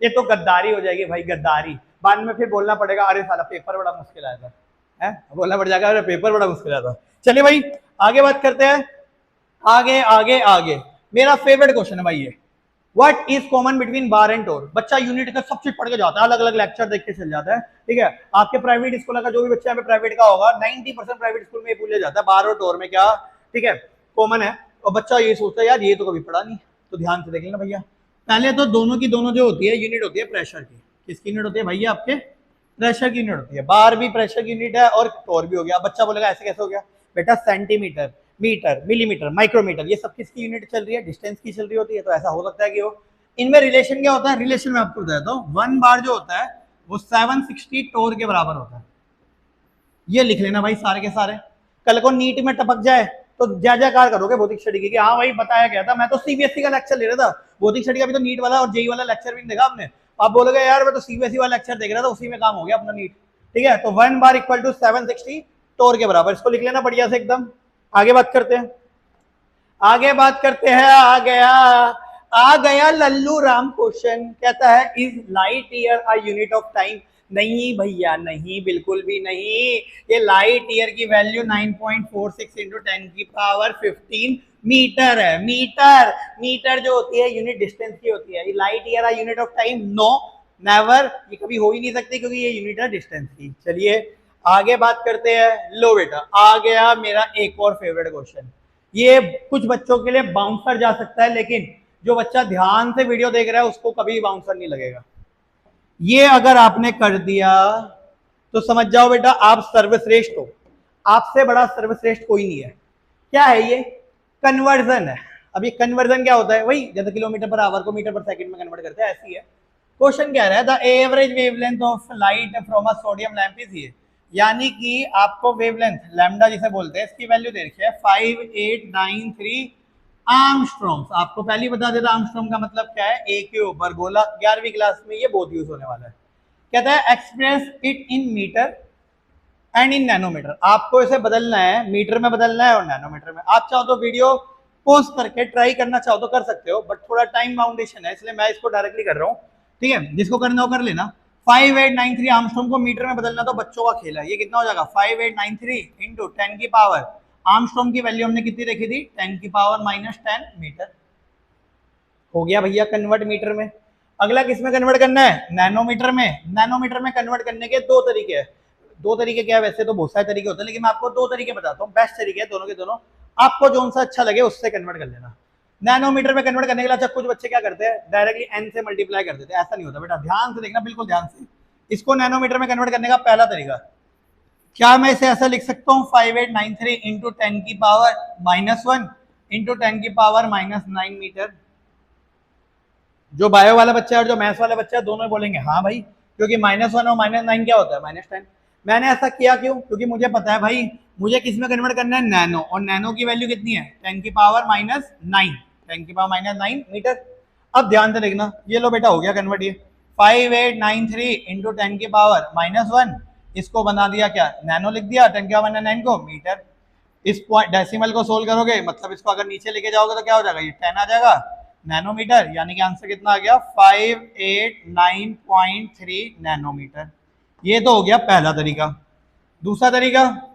ये तो गद्दारी हो जाएगी भाई, गद्दारी। बाद में फिर बोलना पड़ेगा अरे साला पेपर बड़ा मुश्किल आया था, है बोलना पड़ जाएगा अरे पेपर बड़ा मुश्किल आया था। चलिए भाई आगे बात करते हैं, आगे आगे आगे। मेरा फेवरेट क्वेश्चन है भाई ये, what is common between bar and torr. बच्चा यूनिट का सब चीज पढ़ के जाता है, अलग अलग लेक्चर देख के चल जाता है, ठीक है। आपके प्राइवेट स्कूल का जो भी बच्चा है प्राइवेट का होगा, 90% प्राइवेट स्कूल में पूछा जाता है बार और टोर में क्या, ठीक है, कॉमन है। और बच्चा ये सोचता है यार ये तो कभी पढ़ा नहीं, तो ध्यान से देख लेना भैया। पहले तो दोनों की दोनों जो होती है यूनिट होती है प्रेशर की। किसकी यूनिट होती है भैया, आपके प्रेशर की यूनिट होती है। बार भी प्रेशर की यूनिट है और टोर भी हो गया। बच्चा बोलेगा ऐसे कैसे हो गया, बेटा सेंटीमीटर, मीटर, मिलीमीटर, माइक्रोमीटर, ये सब किसकी यूनिट चल रही है, डिस्टेंस की चल रही होती है। तो ऐसा हो सकता है कि वो इनमें रिलेशन क्या होता है, रिलेशन में आपको बताता हूं। 1 बार जो होता है वो 760 टोर के बराबर होता है। ये लिख लेना भाई सारे के सारे, कल को नीट में टपक जाए तो जय जयकार करोगे भौतिक स्टडी की कि हाँ भाई बताया गया था। मैं तो सीबीएसई का लेक्चर ले रहा था, भौतिक स्टडी का भी तो नीट वाला और जेई वाला लेक्चर भी नहीं देखा आपने। आप बोलोगे यार मैं तो सीबीएसई वाला लेक्चर देख रहा था, उसी में काम हो गया अपना नीट, ठीक है। तो 1 बार इक्वल टू 760 टोर के बराबर, इसको लिख लेना बढ़िया से एकदम। आगे बात करते हैं, आगे बात करते हैं। आ गया लल्लू राम क्वेश्चन, कहता है is light year a unit of time. नहीं भैया नहीं, बिल्कुल भी नहीं। ये लाइट ईयर की वैल्यू 9.46 इंटू 10 की पावर 15 मीटर है। मीटर, मीटर जो होती है यूनिट डिस्टेंस की होती है। Light year a unit of time, no never, ये कभी हो ही नहीं सकती क्योंकि ये यूनिट है डिस्टेंस की। चलिए आगे बात करते हैं। लो बेटा आ गया मेरा एक और फेवरेट क्वेश्चन। ये कुछ बच्चों के लिए बाउंसर जा सकता है, लेकिन जो बच्चा ध्यान से वीडियो देख रहा है उसको कभी बाउंसर नहीं लगेगा। ये अगर आपने कर दिया तो समझ जाओ बेटा आप सर्वश्रेष्ठ हो, आपसे बड़ा सर्वश्रेष्ठ कोई नहीं है। क्या है ये, कन्वर्जन है। अब ये कन्वर्जन क्या होता है, वही जैसे किलोमीटर पर आवर को मीटर पर सेकंड में कन्वर्ट करते हैं, ऐसी है। क्वेश्चन क्या है, the average wavelength of light from a sodium lamp is ये, यानी कि आपको वेवलेंथ लैम्डा जिसे बोलते हैं इसकी वैल्यू दे रखी है 5893 आर्मस्ट्रॉन्ग्स। आपको पहले बता देता आर्मस्ट्रॉन्ग का मतलब क्या है, ए के ऊपर गोला। 11वीं क्लास में ये बहुत यूज होने वाला है। कहता है express it in metre and in nanometre. आपको इसे बदलना है, मीटर में बदलना है और नैनोमीटर में। आप चाहो तो वीडियो पॉज करके ट्राई करना चाहो तो कर सकते हो, बट थोड़ा टाइम बाउंडेशन है इसलिए मैं इसको डायरेक्टली कर रहा हूँ, ठीक है। जिसको करना हो कर लेना। 5893 आर्मस्ट्रॉन्ग को मीटर में बदलना तो बच्चों का खेल है। ये कितना हो जाएगा 5893 इंटू 10 की पावर, आर्मस्ट्रॉन्ग की वैल्यू हमने कितनी रखी थी 10 की पावर -10 मीटर। हो गया भैया कन्वर्ट मीटर में। अगला किस में कन्वर्ट करना है, नैनोमीटर में। नैनोमीटर में कन्वर्ट करने के दो तरीके हैं। दो तरीके क्या है, वैसे तो बहुत सारे तरीके होते हैं, लेकिन मैं आपको दो तरीके बताता हूँ। बेस्ट तरीके हैं दोनों के दोनों, आपको जो सा अच्छा लगे उससे कन्वर्ट कर लेना। नैनोमीटर में कन्वर्ट करने के लिए अच्छा कुछ बच्चे क्या करते हैं, डायरेक्टली n से मल्टीप्लाई कर देते हैं। ऐसा नहीं होता बेटा, ध्यान से देखना, बिल्कुल ध्यान से। इसको नैनोमीटर में कन्वर्ट करने का पहला तरीका, क्या मैं इसे ऐसा लिख सकता हूँ 5893 इंटू 10 की पावर -1 इंटू 10 की पावर -9 मीटर। जो बायो वाला बच्चा है और जो मैथ्स वाला बच्चा है दोनों बोलेंगे हाँ भाई, क्योंकि -1 और -9 क्या होता है -10। मैंने ऐसा किया क्यों? क्योंकि मुझे पता है भाई मुझे किस में कन्वर्ट करना है, नैनो, और नैनो की वैल्यू कितनी है 10 की पावर -9, 10 की पावर -9 मीटर। अब ध्यान से देखना, ये लो बेटा हो गया कन्वर्ट, ये 5893 इंटू 10 की पावर -1, इसको बना दिया क्या नैनो, लिख दिया 10 की पावर -9 को मीटर। इस पॉइंट डेसिमल को सोल्व करोगे, मतलब इसको अगर नीचे लेके जाओगे तो क्या हो जाएगा, ये 10 आ जाएगा नैनोमीटर, यानी कि आंसर कितना आ गया 589.3 नैनोमीटर। ये तो हो गया पहला तरीका। दूसरा तरीका,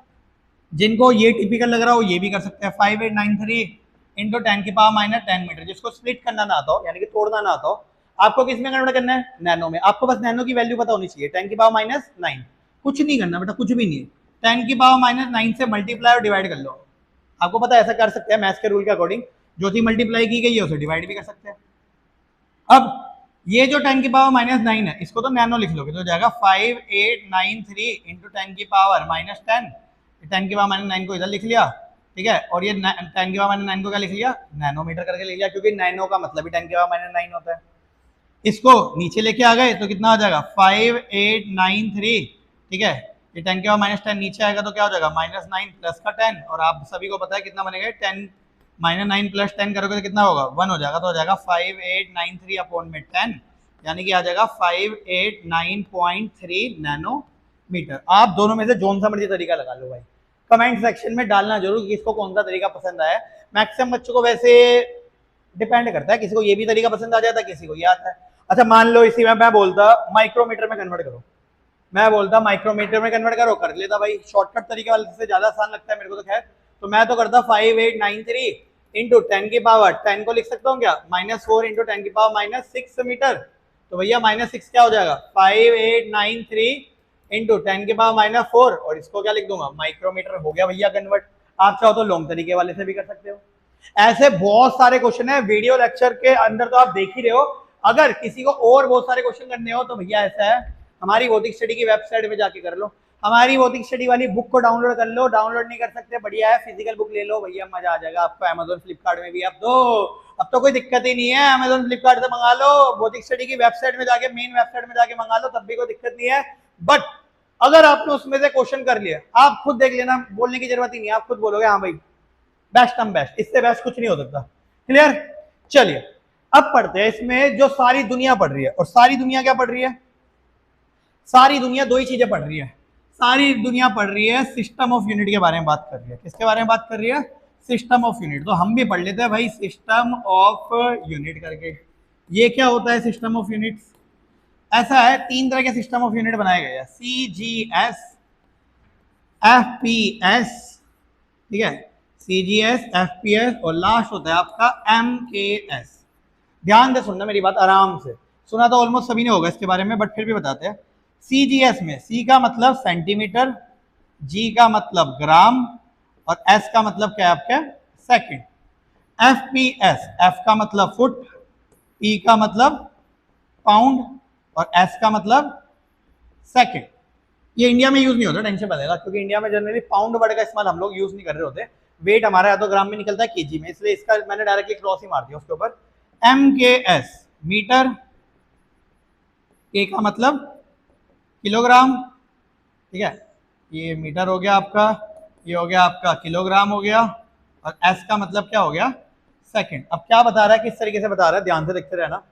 जिनको ये टिपिकल लग रहा हो ये भी कर सकते हैं, 5893 इंटू 10 की पावर -10 मीटर। जिसको स्प्लिट करना ना आता हो, यानी कि तोड़ना ना आता हो, आपको किस में कन्वर्ट करना है, नैनो में। आपको बस नैनो की वैल्यू पता होनी चाहिए, 10 की पावर -9, कुछ नहीं करना बेटा, कुछ भी नहीं है, 10 की पावर -9 से मल्टीप्लाई और डिवाइड कर लो। आपको पता है ऐसा कर सकते हैं मैथ्स के रूल के अकॉर्डिंग, जो चीज मल्टीप्लाई की गई है उसे डिवाइड भी कर सकते हैं। अब ये जो 10 की पावर -9 है, इसको तो नैनो लिख लोगे तो हो जाएगा 5893 इंटू 10 की पावर -10, 10 की पावर -9 को इधर लिख लिया, ठीक है, और ये 10 की पावर -9 को क्या लिख लिया, नैनोमीटर करके लिख लिया, क्योंकि नैनो का मतलब ही 10 की पावर -9 होता है। इसको नीचे लेके आ गए तो कितना हो जाएगा 5893, ठीक है, ये 10 के पावर -10 नीचे आएगा तो क्या हो जाएगा -9 प्लस का 10, और आप सभी को पता है कितना बनेगा 10 -9 प्लस 10 करोगे तो कितना होगा 1 हो जाएगा, तो हो जाएगा 5893 अपॉन में 10, यानी कि आ जाएगा 589.3 नैनोमीटर। आप दोनों में से जोन सा मर्जी तरीका लगा लो भाई, कमेंट सेक्शन में डालना जरूर कि किसको कौन सा तरीका पसंद आया। मैक्सिमम बच्चों को वैसे डिपेंड करता है, किसी को ये भी तरीका पसंद आ जाता है, किसी को ये आता है। अच्छा मान लो इसी में मैं बोलता माइक्रोमीटर में कन्वर्ट करो, मैं बोलता माइक्रोमीटर में कन्वर्ट करो, कर लेता भाई, शॉर्टकट तरीके वाले से ज्यादा आसान लगता है मेरे को तो खैर, तो मैं तो करता 5893 इंटू 10 की पावर 10 को लिख सकता हूँ क्या -4 इंटू 10 की पावर -6 मीटर, तो भैया -6 क्या हो जाएगा 5893 इंटू 10 की पावर -4, और इसको क्या लिख दूंगा माइक्रोमीटर, हो गया भैया कन्वर्ट। आप चाहो तो लॉन्ग तरीके वाले से भी कर सकते हो। ऐसे बहुत सारे क्वेश्चन है वीडियो लेक्चर के अंदर, तो आप देख ही रहे हो। अगर किसी को और बहुत सारे क्वेश्चन करने हो तो भैया ऐसा है, हमारी भौतिक स्टडी की वेबसाइट पे जाके कर लो, हमारी भौतिक स्टडी वाली बुक को डाउनलोड कर लो, डाउनलोड नहीं कर सकते बढ़िया है फिजिकल बुक ले लो भैया, मजा आ जाएगा आपको। अमेजोन फ्लिपकार्ट में भी आप दो, अब तो कोई दिक्कत ही नहीं है, अमेजोन फ्लिपकार्ट से मंगा लो, भौतिक स्टडी की वेबसाइट में जाके मेन वेबसाइट में जाके मंगा लो, तब भी कोई दिक्कत नहीं है। बट अगर आपने उसमें से क्वेश्चन कर लिया, आप खुद देख लेना, बोलने की जरूरत ही नहीं है, आप खुद बोलोगे हाँ भाई बेस्ट हम बेस्ट, इससे बेस्ट कुछ नहीं हो सकता। क्लियर? चलिए अब पढ़ते हैं इसमें जो सारी दुनिया पढ़ रही है, और सारी दुनिया क्या पढ़ रही है, सारी दुनिया दो ही चीजें पढ़ रही है, सारी दुनिया पढ़ रही है सिस्टम ऑफ यूनिट के बारे में बात कर रही है। किसके बारे में बात कर रही है, सिस्टम ऑफ यूनिट। तो हम भी पढ़ लेते हैं भाई सिस्टम ऑफ यूनिट करके। ये क्या होता है सिस्टम ऑफ यूनिट? ऐसा है, तीन तरह के सिस्टम ऑफ यूनिट बनाए गए हैं, CGS, FPS, ठीक है, CGS, FPS, और लास्ट होता है आपका MKS। ध्यान से सुनना मेरी बात, आराम से सुना तो ऑलमोस्ट सभी ने होगा इसके बारे में, बट फिर भी बताते हैं। CGS में C का मतलब सेंटीमीटर, G का मतलब ग्राम, और S का मतलब क्या है आपका सेकंड। FPS, F का मतलब फुट, P का मतलब पाउंड, और S का मतलब सेकंड। ये इंडिया में यूज नहीं होता, टेंशन बनेगा, क्योंकि इंडिया में जनरली पाउंड वर्ड का इस्तेमाल हम लोग यूज नहीं कर रहे होते, वेट हमारा या तो ग्राम में निकलता है केजी में, इसलिए इसका मैंने डायरेक्टली क्रॉस ही मार दिया उसके ऊपर। MKS मीटर, K का मतलब किलोग्राम, ठीक है, ये मीटर हो गया आपका, ये हो गया आपका किलोग्राम हो गया, और S का मतलब क्या हो गया सेकंड। अब क्या बता रहा है, किस तरीके से बता रहा है, ध्यान से देखते रहना।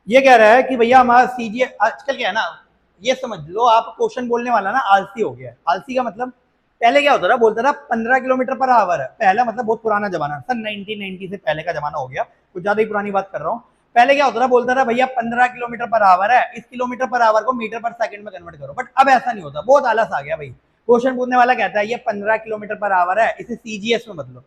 ये कह रहा है कि भैया हमारा CGS, आजकल क्या है ना, ये समझ लो आप, क्वेश्चन बोलने वाला ना आलसी हो गया है। आलसी का मतलब पहले क्या होता था, बोलता था 15 किलोमीटर पर आवर है, पहला मतलब बहुत पुराना जमाना, सन 1990 से पहले का जमाना हो गया, कुछ ज्यादा ही पुरानी बात कर रहा हूँ। पहले क्या होता था, बोलता था भैया 15 किलोमीटर पर आवर है, इस किलोमीटर पर आवर को मीटर पर सेकंड में कन्वर्ट करो। बट अब ऐसा नहीं होता, बहुत आलस आ गया भाई। क्वेश्चन पूछने वाला कहता है ये 15 किलोमीटर पर आवर है, इसे CGS में बदलो।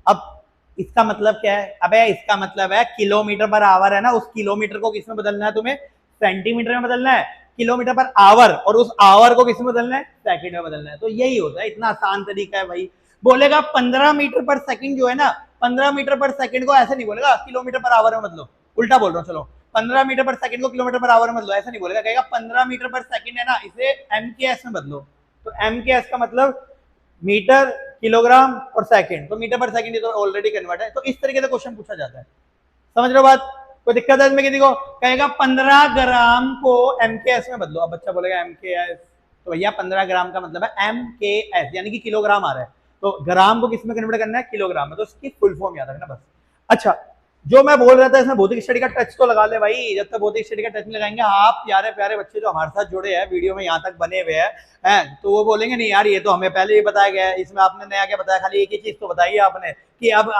अब इसका मतलब क्या है, अबे इसका मतलब है किलोमीटर पर आवर है ना, उस किलोमीटर को किसमें बदलना है तुम्हें, सेंटीमीटर में बदलना है, किलोमीटर पर आवर, और उस आवर को किसमें बदलना है, सेकंड में बदलना है। तो यही होता है, इतना आसान तरीका है भाई। बोलेगा 15 मीटर पर सेकंड जो है ना, 15 मीटर पर सेकंड को ऐसे नहीं बोलेगा किलोमीटर पर आवर में बदलो, उल्टा बोल रहा हूँ, चलो 15 मीटर पर सेकंड को किलोमीटर पर आवर में बदलो, ऐसा नहीं बोलेगा, कहेगा 15 मीटर पर सेकंड है ना, इसे MKS में बदलो। तो MKS का मतलब मीटर, किलोग्राम और सेकंड, तो मीटर पर सेकंड ये तो ऑलरेडी कन्वर्ट है। तो इस तरीके से क्वेश्चन पूछा जाता है, समझ रहे हो बात? कोई दिक्कत है इसमें किसी को? कहेगा 15 ग्राम को MKS में बदलो, अब बच्चा बोलेगा MKS, तो भैया 15 ग्राम का मतलब है MKS यानी कि किलोग्राम आ रहा है, तो ग्राम को किस में कन्वर्ट करना है? किलोग्राम में, तो इसकी फुल फॉर्म याद रखना बस। अच्छा, जो मैं बोल रहा था इसमें भौतिक स्टडी का टच तो लगा ले भाई, जब तक भौतिक स्टडी का टच नहीं लगाएंगे आप प्यारे प्यारे बच्चे जो हमारे साथ जुड़े हैं वीडियो में यहाँ तक बने हुए हैं तो वो बोलेंगे नहीं यार ये तो हमें पहले ही बताया गया है, इसमें आपने नया क्या बताया? खाली एक ही चीज तो बताई है आपने कि अब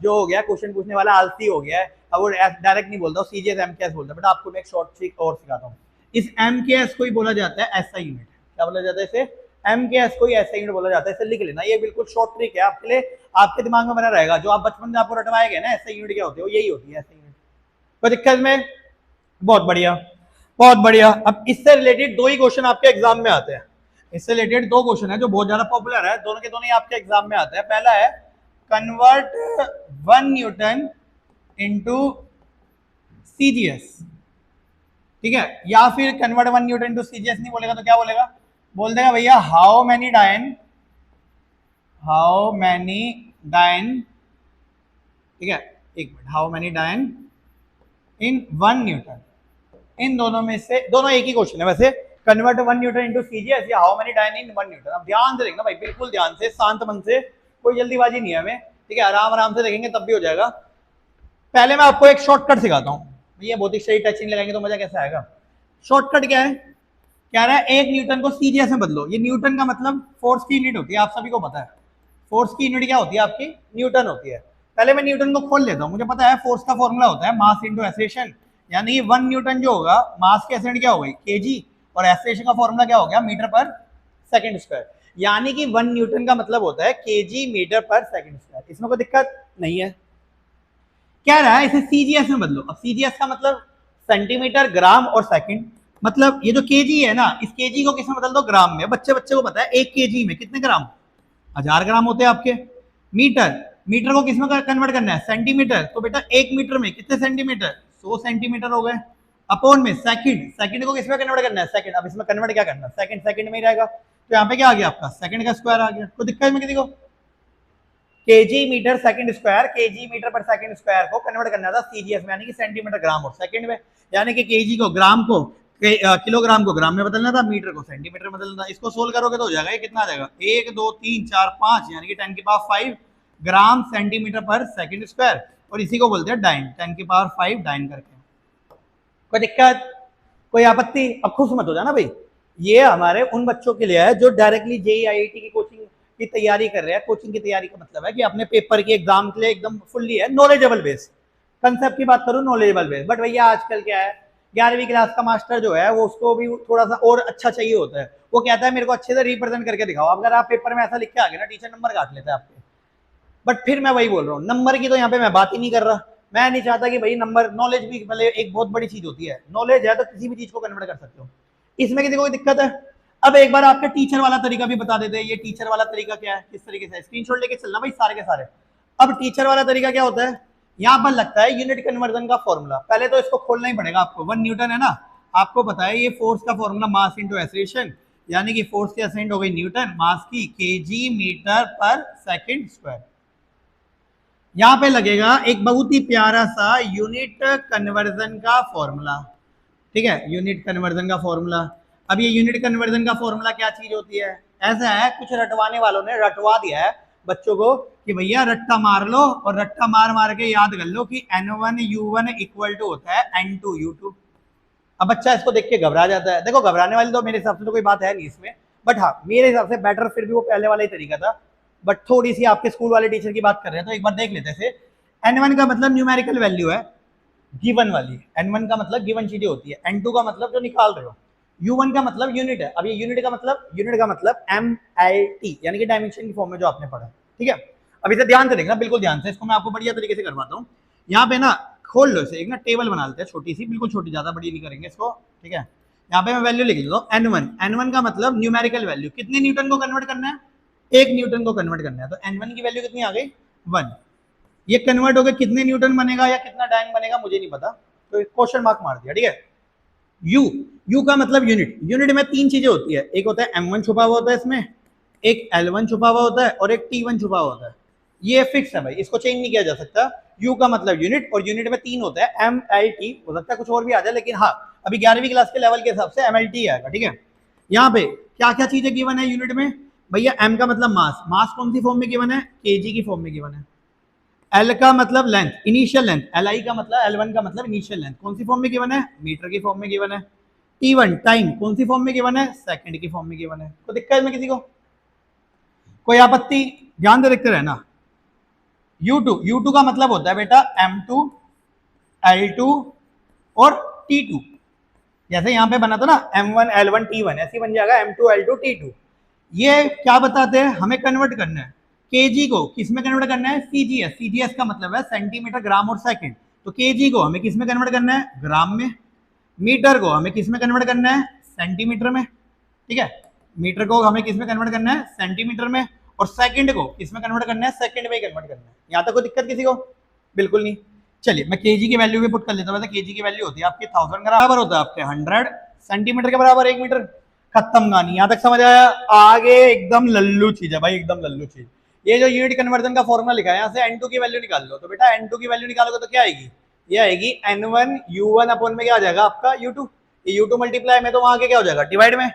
जो हो गया क्वेश्चन पूछने वाला आलसी हो गया है, अब वो डायरेक्ट नहीं बोलता, सीजीएस MKS बोलता है। बट आपको मैं एक शॉर्ट ट्रिक और सिखाता हूँ। इस MKS को ही बोला जाता है SI यूनिट। क्या बोला जाता है इसे? MKS को ही SI यूनिट बोला जाता है। इसे लिख लेना, ये बिल्कुल शॉर्ट ट्रिक है आपके लिए, आपके दिमाग में बना रहेगा। जो आप बचपन में आपको रटवाए गए ना SI यूनिट क्या होती है, वो यही होती है SI यूनिट। कोई दिक्कत में? बहुत बढ़िया, बहुत बढ़िया। अब इससे रिलेटेड दो ही क्वेश्चन आपके एग्जाम में आते हैं, इससे रिलेटेड दो क्वेश्चन है जो बहुत ज्यादा पॉपुलर है, दोनों के दोनों ही आपके एग्जाम में आते हैं। पहला है कन्वर्ट 1 न्यूटन इनटू CGS, ठीक है, या फिर कन्वर्ट 1 न्यूटन इनटू CGS नहीं बोलेगा तो क्या बोलेगा? बोल देगा भैया हाउ मैनी डायन, ठीक है, एक मिनट, हाउ मैनी डायन इन 1 न्यूटन। इन दोनों में से, दोनों एक ही क्वेश्चन है वैसे, कन्वर्ट 1 न्यूटन इनटू CGS या हाउ मेनी डायन इन 1 न्यूटन। अब ध्यान से देखना भाई, बिल्कुल ध्यान से, शांत मन से, कोई जल्दीबाजी नहीं है हमें, ठीक है, आराम आराम से देखेंगे तब भी हो जाएगा। पहले मैं आपको एक शॉर्टकट सिखाता हूँ, भैया भौतिक स्टडी टच नहीं लगाएंगे तो मजा कैसे आएगा? शॉर्टकट क्या है? कह रहा है 1 न्यूटन को CGS में बदलो। ये न्यूटन का मतलब फोर्स की यूनिट होती है, आप सभी को पता है फोर्स की यूनिट क्या होती है आपकी? न्यूटन होती है। पहले मैं न्यूटन को खोल लेता हूँ, मुझे पता है फोर्स का फॉर्मूला होता है मास इंटू एक्सेलरेशन, यानी कि 1 न्यूटन जो होगा, मास की एक्सेलरेशन क्या हो गई kg, और एक्सेलरेशन का फॉर्मूला क्या हो गया? मीटर पर सेकंड स्क्वायर, यानी कि 1 न्यूटन का मतलब होता है kg metre per second square. इसमें कोई दिक्कत नहीं है। कह रहा है इसे CGS में बदलो। अब CGS का मतलब सेंटीमीटर, ग्राम और सेकंड, मतलब ये जो kg है ना, इस kg को किसमें बदल दो? ग्राम में। बच्चे को पता है 1 kg में कितने ग्राम? 1000 ग्राम होते हैं आपके। मीटर को किसमें कन्वर्ट करना है? सेंटीमीटर, तो बेटा 1 मीटर में कितने सेंटीमीटर? 100 सेंटीमीटर हो गए। अपॉन में सेकंड को किसमें कन्वर्ट करना है? सेकंड। अब इसमें कन्वर्ट क्या करना है? सेकंड में ही रहेगा, तो यहाँ पे क्या आ गया आपका? सेकंड का स्क्वायर आ गया। कोई दिक्कत में किसी को? kg metre second square, kg metre per second square को कन्वर्ट करना था CGS में, यानी कि सेंटीमीटर, ग्राम और सेकंड में, यानी कि kg को ग्राम को, किलोग्राम को ग्राम में बदलना था, मीटर को सेंटीमीटर में बदलना था। इसको सोल्व करोगे तो हो जाएगा, ये कितना आ जाएगा? 1 2 3 4 5, यानी कि 10 की पावर 5 ग्राम सेंटीमीटर पर सेकंड स्क्वायर, और इसी को बोलते हैं डाइन, 10 की पावर 5 डाइन करके। कोई दिक्कत, कोई आपत्ति? अब खुश मत हो जाना भाई, ये हमारे उन बच्चों के लिए है जो डायरेक्टली JEE IIT की कोचिंग की तैयारी कर रहे हैं। कोचिंग की तैयारी का मतलब है कि अपने पेपर की एग्जाम के लिए एकदम फुल्ली है नॉलेजेबल बेस, कंसेप्ट की बात करूं नॉलेजेबल बेस। बट भैया आजकल क्या है, 11वीं क्लास का मास्टर जो है वो, उसको भी थोड़ा सा और अच्छा चाहिए होता है, वो कहता है मेरे को अच्छे से रिप्रेजेंट करके दिखाओ। अगर आप पेपर में ऐसा लिख के आ गए ना, टीचर नंबर काट लेता है आपके। बट फिर मैं वही बोल रहा हूँ, नंबर की तो यहाँ पे मैं बात ही नहीं कर रहा। मैं नहीं चाहता कि भाई नंबर, नॉलेज भी मतलब एक बहुत बड़ी चीज होती है, नॉलेज है तो किसी भी चीज को कन्वर्ट कर सकते हो, इसमें किसी को कोई दिक्कत है? अब एक बार आपके टीचर वाला तरीका भी बता देते हैं। ये टीचर वाला तरीका क्या है, किस तरीके से? स्क्रीनशॉट लेके चलना भाई सारे के सारे। अब टीचर वाला तरीका क्या होता है? यहाँ पर लगता है यूनिट कन्वर्जन का फॉर्मूला। पहले तो इसको खोलना ही पड़ेगा आपको। 1 न्यूटन है ना, आपको पता है ये फोर्स का फॉर्मूला मास इंटू एक्सेलरेशन, यानी कि फोर्स की एक्सेलरेशन हो गई न्यूटन, मास की kg metre per second square. यहाँ पे लगेगा एक बहुत ही प्यारा सा यूनिट कन्वर्जन का फॉर्मूला, ठीक है, यूनिट कन्वर्जन का फॉर्मूला। अब ये यूनिट कन्वर्जन का फॉर्मूला क्या चीज होती है? ऐसा है, कुछ रटवाने वालों ने रटवा दिया है बच्चों को कि भैया रट्टा मार लो, और रट्टा मार मार के याद कर लो कि N1 U1 इक्वल टू होता है N2 U2। अब बच्चा इसको देख के घबरा जाता है। देखो घबराने वाली तो मेरे हिसाब से तो कोई बात है नहीं इसमें, बट हाँ मेरे हिसाब से बेटर फिर भी वो पहले वाला ही तरीका था। बट थोड़ी सी आपके स्कूल वाले टीचर की बात कर रहे हैं तो एक बार देख लेते थे। N1 का मतलब न्यूमेरिकल वैल्यू है, गिवन वाली। N1 का मतलब गिवन चीजें होती है, N2 का मतलब जो निकाल रहे हो, U1 का मतलब यूनिट है। अब ये यूनिट का मतलब MIT, यानी कि डायमेंशन की फॉर्म में जो आपने पढ़ा, ठीक है। अब इसे ध्यान से देखना, बिल्कुल ध्यान से, इसको मैं आपको बढ़िया तरीके से करवाता हूँ। यहाँ पे ना खोल लो इसे, एक ना टेबल बना लेते हैं छोटी सी, बिल्कुल छोटी, ज्यादा बड़ी नहीं करेंगे इसको, ठीक है। यहाँ पे मैं वैल्यू लिख लेता हूँ N1 का मतलब न्यूमेरिकल वैल्यू, कितने न्यूटन को कन्वर्ट करना है? 1 न्यूटन को कन्वर्ट करना है। तो N1 की वैल्यू कितनी आ गई? 1। ये कन्वर्ट हो गया, कितने न्यूटन बनेगा या कितना डायन बनेगा मुझे नहीं पता, तो क्वेश्चन मार्क मार दिया, ठीक है। यू का मतलब यूनिट। यूनिट में तीन चीजें होती है, एक होता है M1 छुपा हुआ होता है इसमें, एक L1 छुपा हुआ होता है और एक T1 छुपा हुआ होता है। ये फिक्स है भाई, इसको चेंज नहीं किया जा सकता। यू का मतलब यूनिट, और यूनिट में तीन होता है MLT, हो सकता है कुछ और भी आ जाए, लेकिन हाँ अभी 11वीं क्लास के लेवल के हिसाब से MLT आएगा, ठीक है। यहाँ पे क्या क्या चीजें गिवन है यूनिट में भैया? M का मतलब मास, मास कौन सी फॉर्म में गिवन है? kg की फॉर्म में गिवन है। L का मतलब लेंथ, इनिशियल लेंथ, Li का मतलब L1 का मतलब इनिशियल लेंथ, कौन सी फॉर्म में गिवन है? मीटर की फॉर्म में गिवन है। T1 टाइम, कौन सी फॉर्म में गिवन है? सेकंड की फॉर्म में गिवन है। कोई दिक्कत में किसी को? कोई आपत्ति? ध्यान से देखते रहना। U2 का मतलब होता है बेटा M2 L2 और T2। जैसे यहाँ पे बना था ना M1 L1 T1, ऐसे बन जाएगा M2 L2 T2। ये क्या बताते हैं? हमें कन्वर्ट करना है केजी को किस में कन्वर्ट करना है? सीजीएस। सीजीएस का मतलब है सेंटीमीटर, ग्राम और सेकंड। तो केजी को हमें किस में कन्वर्ट करना है? ग्राम में। मीटर को हमें किस में कन्वर्ट करना है? सेंटीमीटर में, ठीक है। मीटर को हमें किस में कन्वर्ट करना है? सेंटीमीटर में। और सेकंड को किस में कन्वर्ट करना है? सेकंड में कन्वर्ट करना है। यहाँ तक कोई दिक्कत किसी को? बिल्कुल नहीं। चलिए मैं केजी की वैल्यू भी पुट कर लेता हूँ। केजी की वैल्यू होती है आपकी 1000 के बराबर होता है आपके 100 सेंटीमीटर के बराबर 1 मीटर। खत्म कहानी। यहाँ तक समझ आया? आगे एकदम लल्लू चीज है भाई, एकदम लल्लू चीज। ये जो यूनिट कन्वर्जन का फॉर्मूला लिखा है, यहाँ से N2 की वैल्यू निकाल लो। तो बेटा N2 की वैल्यू निकालोगे तो क्या आएगी? ये आएगी N1 U1 अपॉन में क्या आ जाएगा आपका U2। ये U2 मल्टीप्लाई में तो वहां के क्या हो जाएगा? डिवाइड में।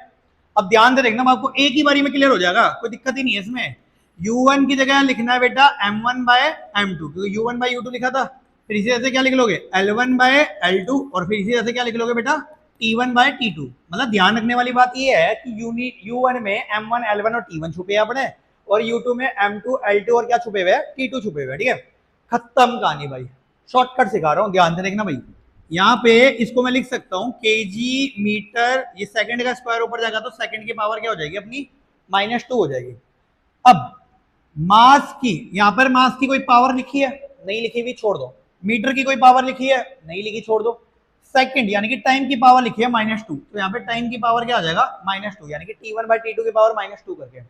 अब ध्यान से देखना, आपको एक ही बारी में क्लियर हो जाएगा, कोई दिक्कत ही नहीं है इसमें। U1 की जगह लिखना है बेटा M1 बाय M2, क्योंकि U1 बाय U2 लिखा था। फिर इसी जैसे क्या लिख लोगे? L1 बाय L2, और फिर इसी जैसे क्या लिख लोगे बेटा? T1 bye T2। मतलब ध्यान रखने वाली बात ये है कि U1 में M1 L1 और T1 छुपे हैं अपने, और U2 में M2 L2 और क्या छुपे हुए हैं? T2 छुपे हुए हैं, ठीक है। खत्म कहानी भाई, शॉर्टकट सिखा रहा हूँ, ध्यान से देखना भाई। यहाँ पे इसको मैं लिख सकता हूँ केजी मीटर, ये सेकंड का स्क्वायर ऊपर जाएगा तो सेकंड की पावर क्या हो जाएगी अपनी? -2 हो जाएगी। अब मास की, यहाँ पर मास की कोई पावर लिखी है? नहीं लिखी हुई, छोड़ दो। मीटर की कोई पावर लिखी है? नहीं लिखी, छोड़ दो। सेकंड यानी कि टाइम की पावर लिखी है -2, तो यहाँ पे टाइम की पावर क्या आ जाएगा? -2, यानी कि T1 बाय T2 की पावर -2 करके।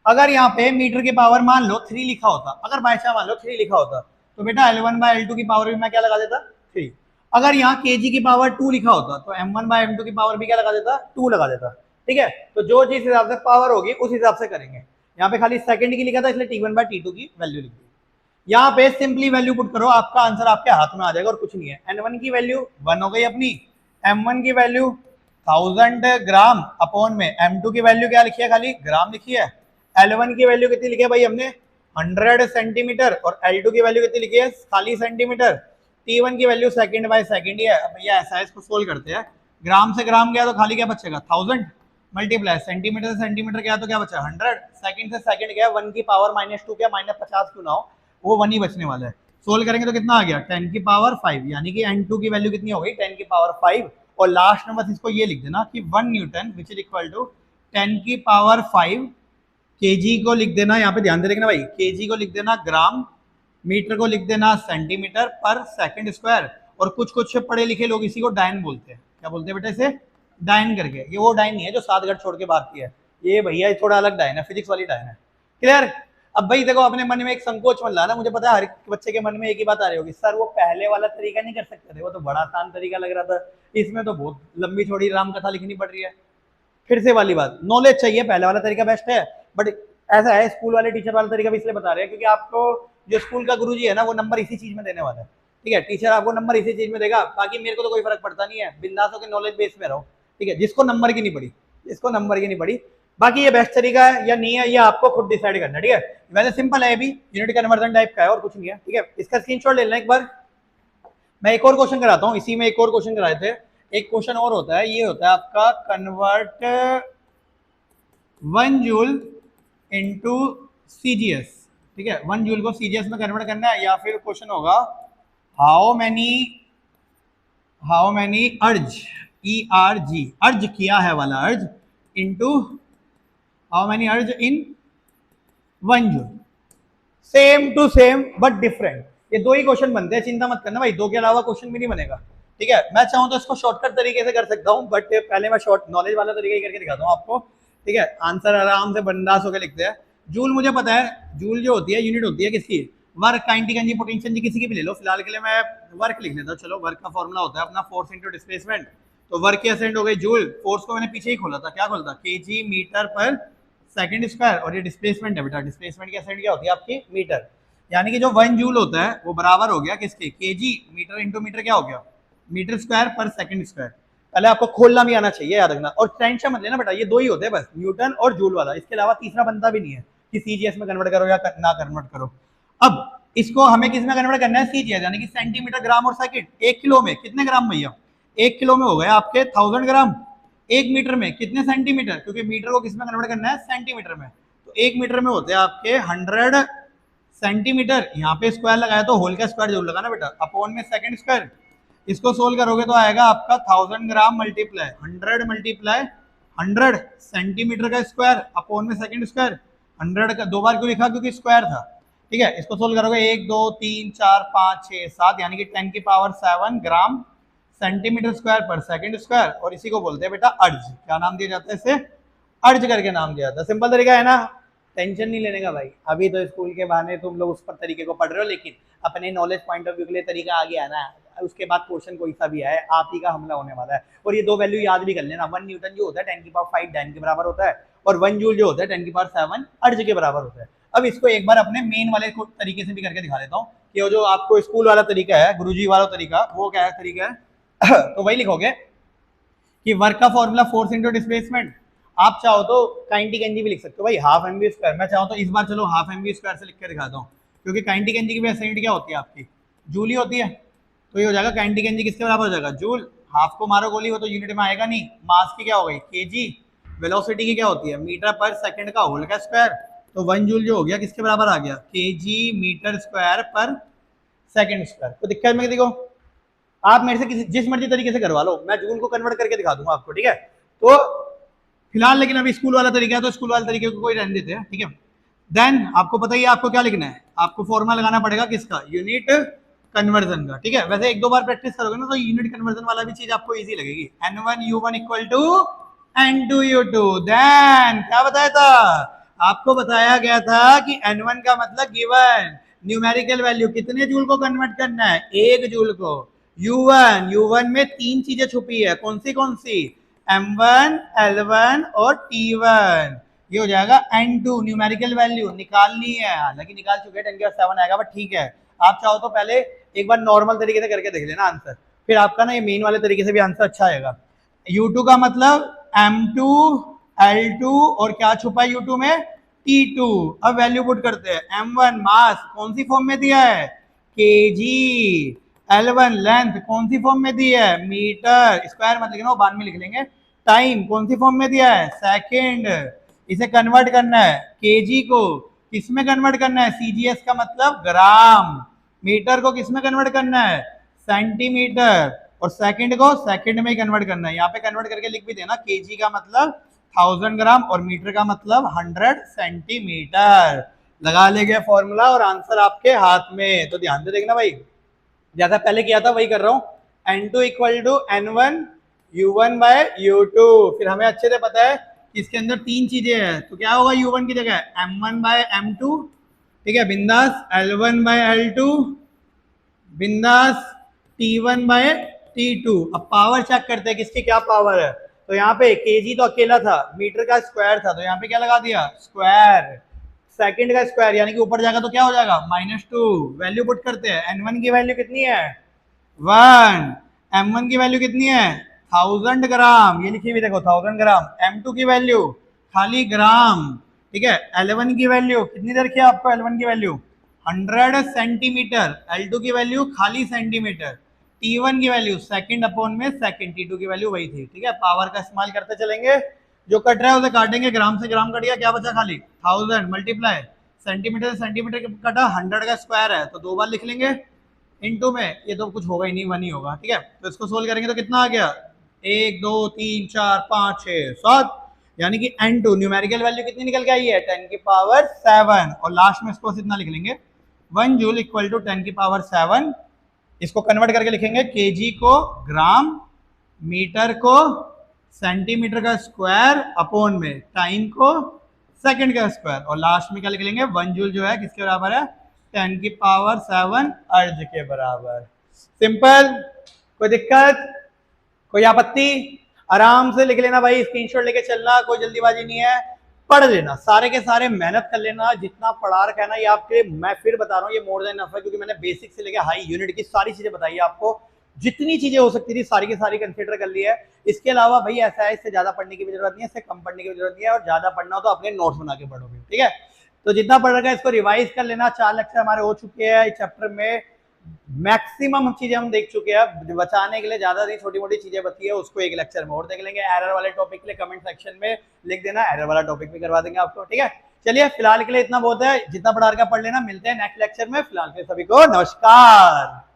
अगर यहाँ पे मीटर की पावर मान लो 3 लिखा होता, अगर बाय चांस मान लो 3 लिखा होता, तो बेटा L1 बाय L2 की पावर भी मैं क्या लगा देता? 3। अगर यहाँ kg की पावर 2 लिखा होता, तो M1 बाय M2 की पावर भी क्या लगा देता? 2 लगा देता, ठीक है। तो जो जिस हिसाब से पावर होगी उस हिसाब से करेंगे। यहाँ पे खाली सेकंड की लिखा था, इसलिए T1 बाय T2 की वैल्यू लिख दी। यहाँ पे सिंपली वैल्यू पुट करो, आपका आंसर आपके हाथ में आ जाएगा और कुछ नहीं है। N1 की वैल्यू 1 हो गई अपनी, M1 की वैल्यू 1000 ग्राम अपॉन में M2 की वैल्यू क्या लिखी है? खाली ग्राम लिखी है। L1 की वैल्यू कितनी लिखी है भाई हमने? 100 सेंटीमीटर, और L2 की वैल्यू कितनी लिखी है? खाली सेंटीमीटर। T1 की वैल्यू सेकंड बाय सेकंड ही है। भैया ऐसा है, इसको सोल्व करते हैं। ग्राम से ग्राम गया तो खाली क्या बचेगा? 1000 मल्टीप्लाई सेंटीमीटर से सेंटीमीटर गया तो क्या बचा? 100। सेकंड से सेकंड गया, 1 की पावर -2 क्या -50 क्यों ना हो, वो 1 ही बचने वाला है। सोल्व करेंगे तो कितना आ गया? 10 की पावर 5, यानी कि N2 की वैल्यू कितनी हो गई? 10 की पावर 5। और लास्ट में बस इसको ये लिख देना कि 1 newton which is equal to 10 की पावर 5। केजी को लिख देना, यहाँ पे ध्यान से देखना भाई, केजी को लिख देना ग्राम, मीटर को लिख देना सेंटीमीटर पर सेकंड स्क्वायर। और कुछ कुछ पढ़े लिखे लोग इसी को डायन बोलते हैं। क्या बोलते हैं बेटा इसे? डायन करके। ये वो डायन नहीं है जो 7 घर छोड़ के बात की है, ये भैया थोड़ा अलग डायन है, फिजिक्स वाली डायन है। क्लियर? अब भाई देखो, अपने मन में एक संकोच मत लाना, मुझे पता है हर एक बच्चे के मन में एक ही बात आ रही होगी, सर वो पहले वाला तरीका नहीं कर सकते थे, वो तो बड़ा आसान तरीका लग रहा था, इसमें तो बहुत लंबी चौड़ी राम कथा लिखनी पड़ रही है। फिर से वाली बात, नॉलेज चाहिए, पहले वाला तरीका बेस्ट है, बट ऐसा है स्कूल वाले टीचर वाला तरीका भी इसलिए बता रहे हैं क्योंकि आपको जो स्कूल का गुरुजी है ना, वो नंबर इसी चीज में देने वाला है, ठीक है। टीचर आपको नंबर इसी चीज में देगा, बाकी मेरे को तो कोई फर्क पड़ता नहीं है, बिंदास होकर नॉलेज बेस में रहो, ठीक है। जिसको नंबर की नहीं पड़ी, जिसको नंबर की नहीं पड़ी, बाकी ये बेस्ट तरीका है या नहीं है, ये आपको खुद डिसाइड करना, ठीक है। वैसे सिंपल है, भी यूनिट कन्वर्जन टाइप का है और कुछ नहीं है, ठीक है। इसका स्क्रीनशॉट ले लेना एक बार। मैं एक और क्वेश्चन कराता हूँ, इसी में एक और क्वेश्चन कराए थे। एक क्वेश्चन और होता है, ये होता है आपका कन्वर्ट 1 जूल इनटू सीजीएस, ठीक है। 1 जूल को सीजीएस में कन्वर्ट करना है, या फिर क्वेश्चन होगा हाउ मैनी अर्ज, ERG, अर्ज किया है वाला अर्ज, into how many erg in 1 joule. Same to same but different, ये दो ही क्वेश्चन बनते हैं, चिंता मत करना भाई, दो के अलावा क्वेश्चन भी नहीं बनेगा, ठीक है। मैं चाहूँ तो इसको शॉर्टकट तरीके से कर सकता हूँ, बट पहले मैं शॉर्ट नॉलेज वाला तरीका ही करके दिखाता हूँ आपको, ठीक है। आंसर आराम से बंदास होकर लिखते हैं। जूल मुझे पता है, जूल जो होती है यूनिट होती है किसकी? Work, kinetic energy, potential energy, किसी की भी ले लो, फिलहाल के लिए मैं वर्क लिख लेता हूँ। चलो, वर्क का फॉर्मूला होता है अपना फोर्स इंटू डिस्प्लेसमेंट, तो वर्क की असेंट हो गई जूल, फोर्स को मैंने पीछे ही खोला था, क्या खोला था, KG metre per second square, और ये डिस्प्लेसमेंट है बेटा, डिस्प्लेसमेंट की असेंट क्या होती है आपकी, मीटर, यानी कि जो 1 जूल होता है वो बराबर हो गया किसके, केजी मीटर इंटू मीटर क्या हो गया, मीटर स्क्वायर पर सेकंड स्क्वायर। पहले आपको खोलना भी आना चाहिए, याद रखना, और टेंशन मत लेना बेटा, ये दो ही होते हैं बस, न्यूटन और जूल वाला, इसके अलावा तीसरा बनता भी नहीं है कि सीजीएस में कन्वर्ट करो या ना कन्वर्ट करो। अब इसको हमें किस में कन्वर्ट करना है, सीजीएस, यानी कि सेंटीमीटर ग्राम और सेकंड। 1 किलो में कितने ग्राम भैया, 1 किलो में हो गया आपके 1000 ग्राम, 1 मीटर में कितने सेंटीमीटर, क्योंकि मीटर को किस में कन्वर्ट करना है, सेंटीमीटर में, तो 1 मीटर में होते हैं आपके 100 सेंटीमीटर, यहाँ पे स्क्वायर लगाया तो होल का स्क्वायर जरूर लगाना बेटा, अपॉन में सेकंड स्क्वायर, इसको सोल्व करोगे तो आएगा आपका 1000 ग्राम मल्टीप्लाई 100 मल्टीप्लाई 100 सेंटीमीटर का स्क्वायर अपॉन में सेकंड स्क्वायर, 100 का दो बार क्यों लिखा, क्योंकि स्क्वायर था, ठीक है। इसको सोल्व करोगे 1 2 3 4 5 6 7 यानी कि 10 की पावर 7 ग्राम सेंटीमीटर स्क्वायर पर सेकंड स्क्वायर, और इसी को बोलते हैं बेटा अर्ज, क्या नाम दिया जाता है इसे, अर्ज करके नाम दिया जाता है। सिंपल तरीका है ना, टेंशन नहीं लेने का भाई, अभी तो स्कूल के बहाने तुम लोग उस पर तरीके को पढ़ रहे हो, लेकिन अपने नॉलेज पॉइंट ऑफ व्यू के लिए तरीका आ गया ना, उसके बाद क्वेश्चन कोई सा भी आए आप ही का हमला होने वाला है। और ये दो वैल्यू याद भी कर लेना, 1 न्यूटन जो होता है 10 की पावर 5 डाइन के बराबर होता है, और 1 जूल जो होता है 10 की पावर 7 अर्ज के बराबर होता है। अब इसको एक बार अपने मेन वाले तरीके से भी करके दिखा देता हूँ कि वो जो आपको स्कूल वाला तरीका है, गुरुजी वाला तरीका, वो क्या है तरीका है तो वही लिखोगे कि वर्क का फॉर्मूला फोर्स इंटू डिस्प्लेसमेंट, आप चाहो तो काइनेटिक एनर्जी भी लिख सकते हो भाई, हाफ एम वी स्क्वायर, मैं चाहूँ तो इस बार चलो हाफ एम वी स्क्वायर से लिख के दिखाता हूँ, क्योंकि काइनेटिक एनर्जी की भी असाइनमेंट क्या होती है आपकी, जूल ही होती है, तो ये हो जाएगा काइनेटिक एनर्जी किसके बराबर हो जाएगा, जूल, हाफ को मारो गोली, वो तो यूनिट में आएगा नहीं, मास की क्या हो गई केजी, वेलोसिटी की क्या होती है मीटर पर सेकंड का होल का स्क्वायर, तो 1 जूल जो हो गया किसके बराबर आ गया, केजी मीटर स्क्वायर पर सेकंड स्क्वायर। तो दिक्कत में देखो, आप मेरे से किसी जिस मर्जी तरीके से करवा लो, मैं जूल को कन्वर्ट करके दिखा दूंगा आपको, ठीक है। तो फिलहाल लेकिन अभी स्कूल वाला तरीका है, तो स्कूल वाले तरीके को कोई रहने देते हैं, ठीक है। देन आपको पता ही है आपको क्या लिखना है, आपको फॉर्मूला लगाना पड़ेगा किसका, यूनिट कन्वर्जन का, ठीक है। वैसे एक दो बार प्रैक्टिस करोगे ना तो यूनिट कन्वर्जन वाला भी चीज आपको इजी लगेगी, n1 u1 equal to n2 u2। Then क्या बताया था आपको, बताया गया था कि n1 का मतलब गिवन न्यूमेरिकल वैल्यू कितने जूल को कन्वर्ट करना है, 1 जूल को, u1 में तीन चीजें छुपी है, कौन सी, m1 l1 और t1, ये हो जाएगा n2 न्यूमेरिकल वैल्यू निकालनी है, हालांकि निकाल चुके हैं 10 की 7 आएगा, बट ठीक है, आप चाहो तो पहले एक बार नॉर्मल तरीके से करके देख लेना आंसर, फिर आपका ना ये मेन वाले तरीके से भी आंसर अच्छा आएगा। u2 का मतलब m2 l2 और क्या छुपा है u2 में, t2। अब वैल्यू पुट करते हैं, m1 मास कौन सी फॉर्म में दिया है, kg, l1 लेंथ कौन सी फॉर्म में दी है, मीटर, स्क्वायर मत लिखना, बाद में लिख लेंगे, टाइम कौन सी फॉर्म में दिया है, सेकेंड, इसे कन्वर्ट करना है केजी को किसमें कन्वर्ट करना है, सीजीएस का मतलब ग्राम, मीटर को किसमें कन्वर्ट करना है, सेंटीमीटर, और सेकंड को सेकंड में ही कन्वर्ट करना है। यहाँ पे कन्वर्ट करके लिख भी देना, केजी का मतलब 1000 ग्राम और मीटर का मतलब 100 सेंटीमीटर, लगा ले गया फॉर्मूला और आंसर आपके हाथ में। तो ध्यान से देखना भाई, जैसा पहले किया था वही कर रहा हूँ, n2 equal to n1 u1 bye u2, फिर हमें अच्छे से पता है इसके अंदर तीन चीजें हैं, तो क्या होगा u1 की जगह m1 बाय m2, ठीक है, बिंदास, l1 बाय l2 बिंदास, t1 बाय t2। अब पावर चेक करते हैं किसकी क्या पावर है, तो यहाँ पे केजी तो अकेला था, मीटर का स्क्वायर था, तो यहाँ पे क्या लगा दिया, स्क्वायर, सेकंड का स्क्वायर, यानी कि ऊपर जाएगा तो क्या हो जाएगा -2, वैल्यू पुट करते हैं, n1 की वैल्यू कितनी है 1, m1 की वैल्यू कितनी है 1000 ग्राम, ये लिखी हुई देखो 1000 ग्राम, m2 की वैल्यू खाली ग्राम, ठीक है, l1 की वैल्यू कितनी दे रखी है आपको, l1 की वैल्यू 100 सेंटीमीटर, l2 की वैल्यू खाली सेंटीमीटर, t1 की वैल्यू सेकंड अपॉन में सेकंड, t2 की वैल्यू वही थी, ठीक है। पावर का इस्तेमाल करते चलेंगे, जो कट रहा है उसे काटेंगे, ग्राम से ग्राम कट गया, क्या बचा खाली 1000 मल्टीप्लाई सेंटीमीटर से सेंटीमीटर कटा, 100 का स्क्वायर है तो दो बार लिख लेंगे, इनटू में ये तो कुछ होगा ही नहीं, 1 ही होगा, ठीक है। तो इसको सोल्व करेंगे तो कितना आ गया, 1 2 3 4 5 6 7, यानी कि n2 न्यूमेरिकल वैल्यू कितनी निकल के आई है 10 की पावर 7, और लास्ट में इसको इतना लिख लेंगे 1 जूल इक्वल टू 10 की पावर 7, इसको कन्वर्ट करके लिखेंगे केजी को ग्राम, मीटर को सेंटीमीटर का स्क्वायर अपॉन में टाइम को सेकंड का स्क्वायर, और लास्ट में क्या लिख लेंगे 1 जूल जो है किसके बराबर है 10 की पावर 7 अर्ज के बराबर। सिंपल, कोई दिक्कत, कोई आपत्ति? आराम से लिख लेना भाई, स्क्रीनशॉट लेके चलना, कोई जल्दीबाजी नहीं है, पढ़ लेना, सारे के सारे मेहनत कर लेना, जितना पढ़ा रखा है ना ये आपके, मैं फिर बता रहा हूँ ये मोर देन इनफ है, क्योंकि मैंने बेसिक से लेके हाई यूनिट की सारी चीजें बताई है आपको, जितनी चीजें हो सकती थी सारी की सारी कंसिडर कर ली है। इसके अलावा भाई ऐसा है, इससे ज्यादा पढ़ने की भी जरूरत नहीं है, इससे कम पढ़ने की भी जरूरत नहीं है, और ज्यादा पढ़ना हो तो अपने नोट्स बना के पढ़ोगे, ठीक है। तो जितना पढ़ रखा है इसको रिवाइज कर लेना, 4 लेक्चर हमारे हो चुके हैं इस चैप्टर में, मैक्सिमम चीजें हम देख चुके हैं, बचाने के लिए ज्यादा नहीं, छोटी मोटी चीजें बची है उसको एक लेक्चर में और देख लेंगे। एरर वाले टॉपिक के लिए कमेंट सेक्शन में लिख देना, एरर वाला टॉपिक भी करवा देंगे आपको, ठीक है। चलिए फिलहाल के लिए इतना बहुत है, जितना पढ़ा रखा पढ़ लेना, मिलते हैं नेक्स्ट लेक्चर में, फिलहाल के सभी को नमस्कार।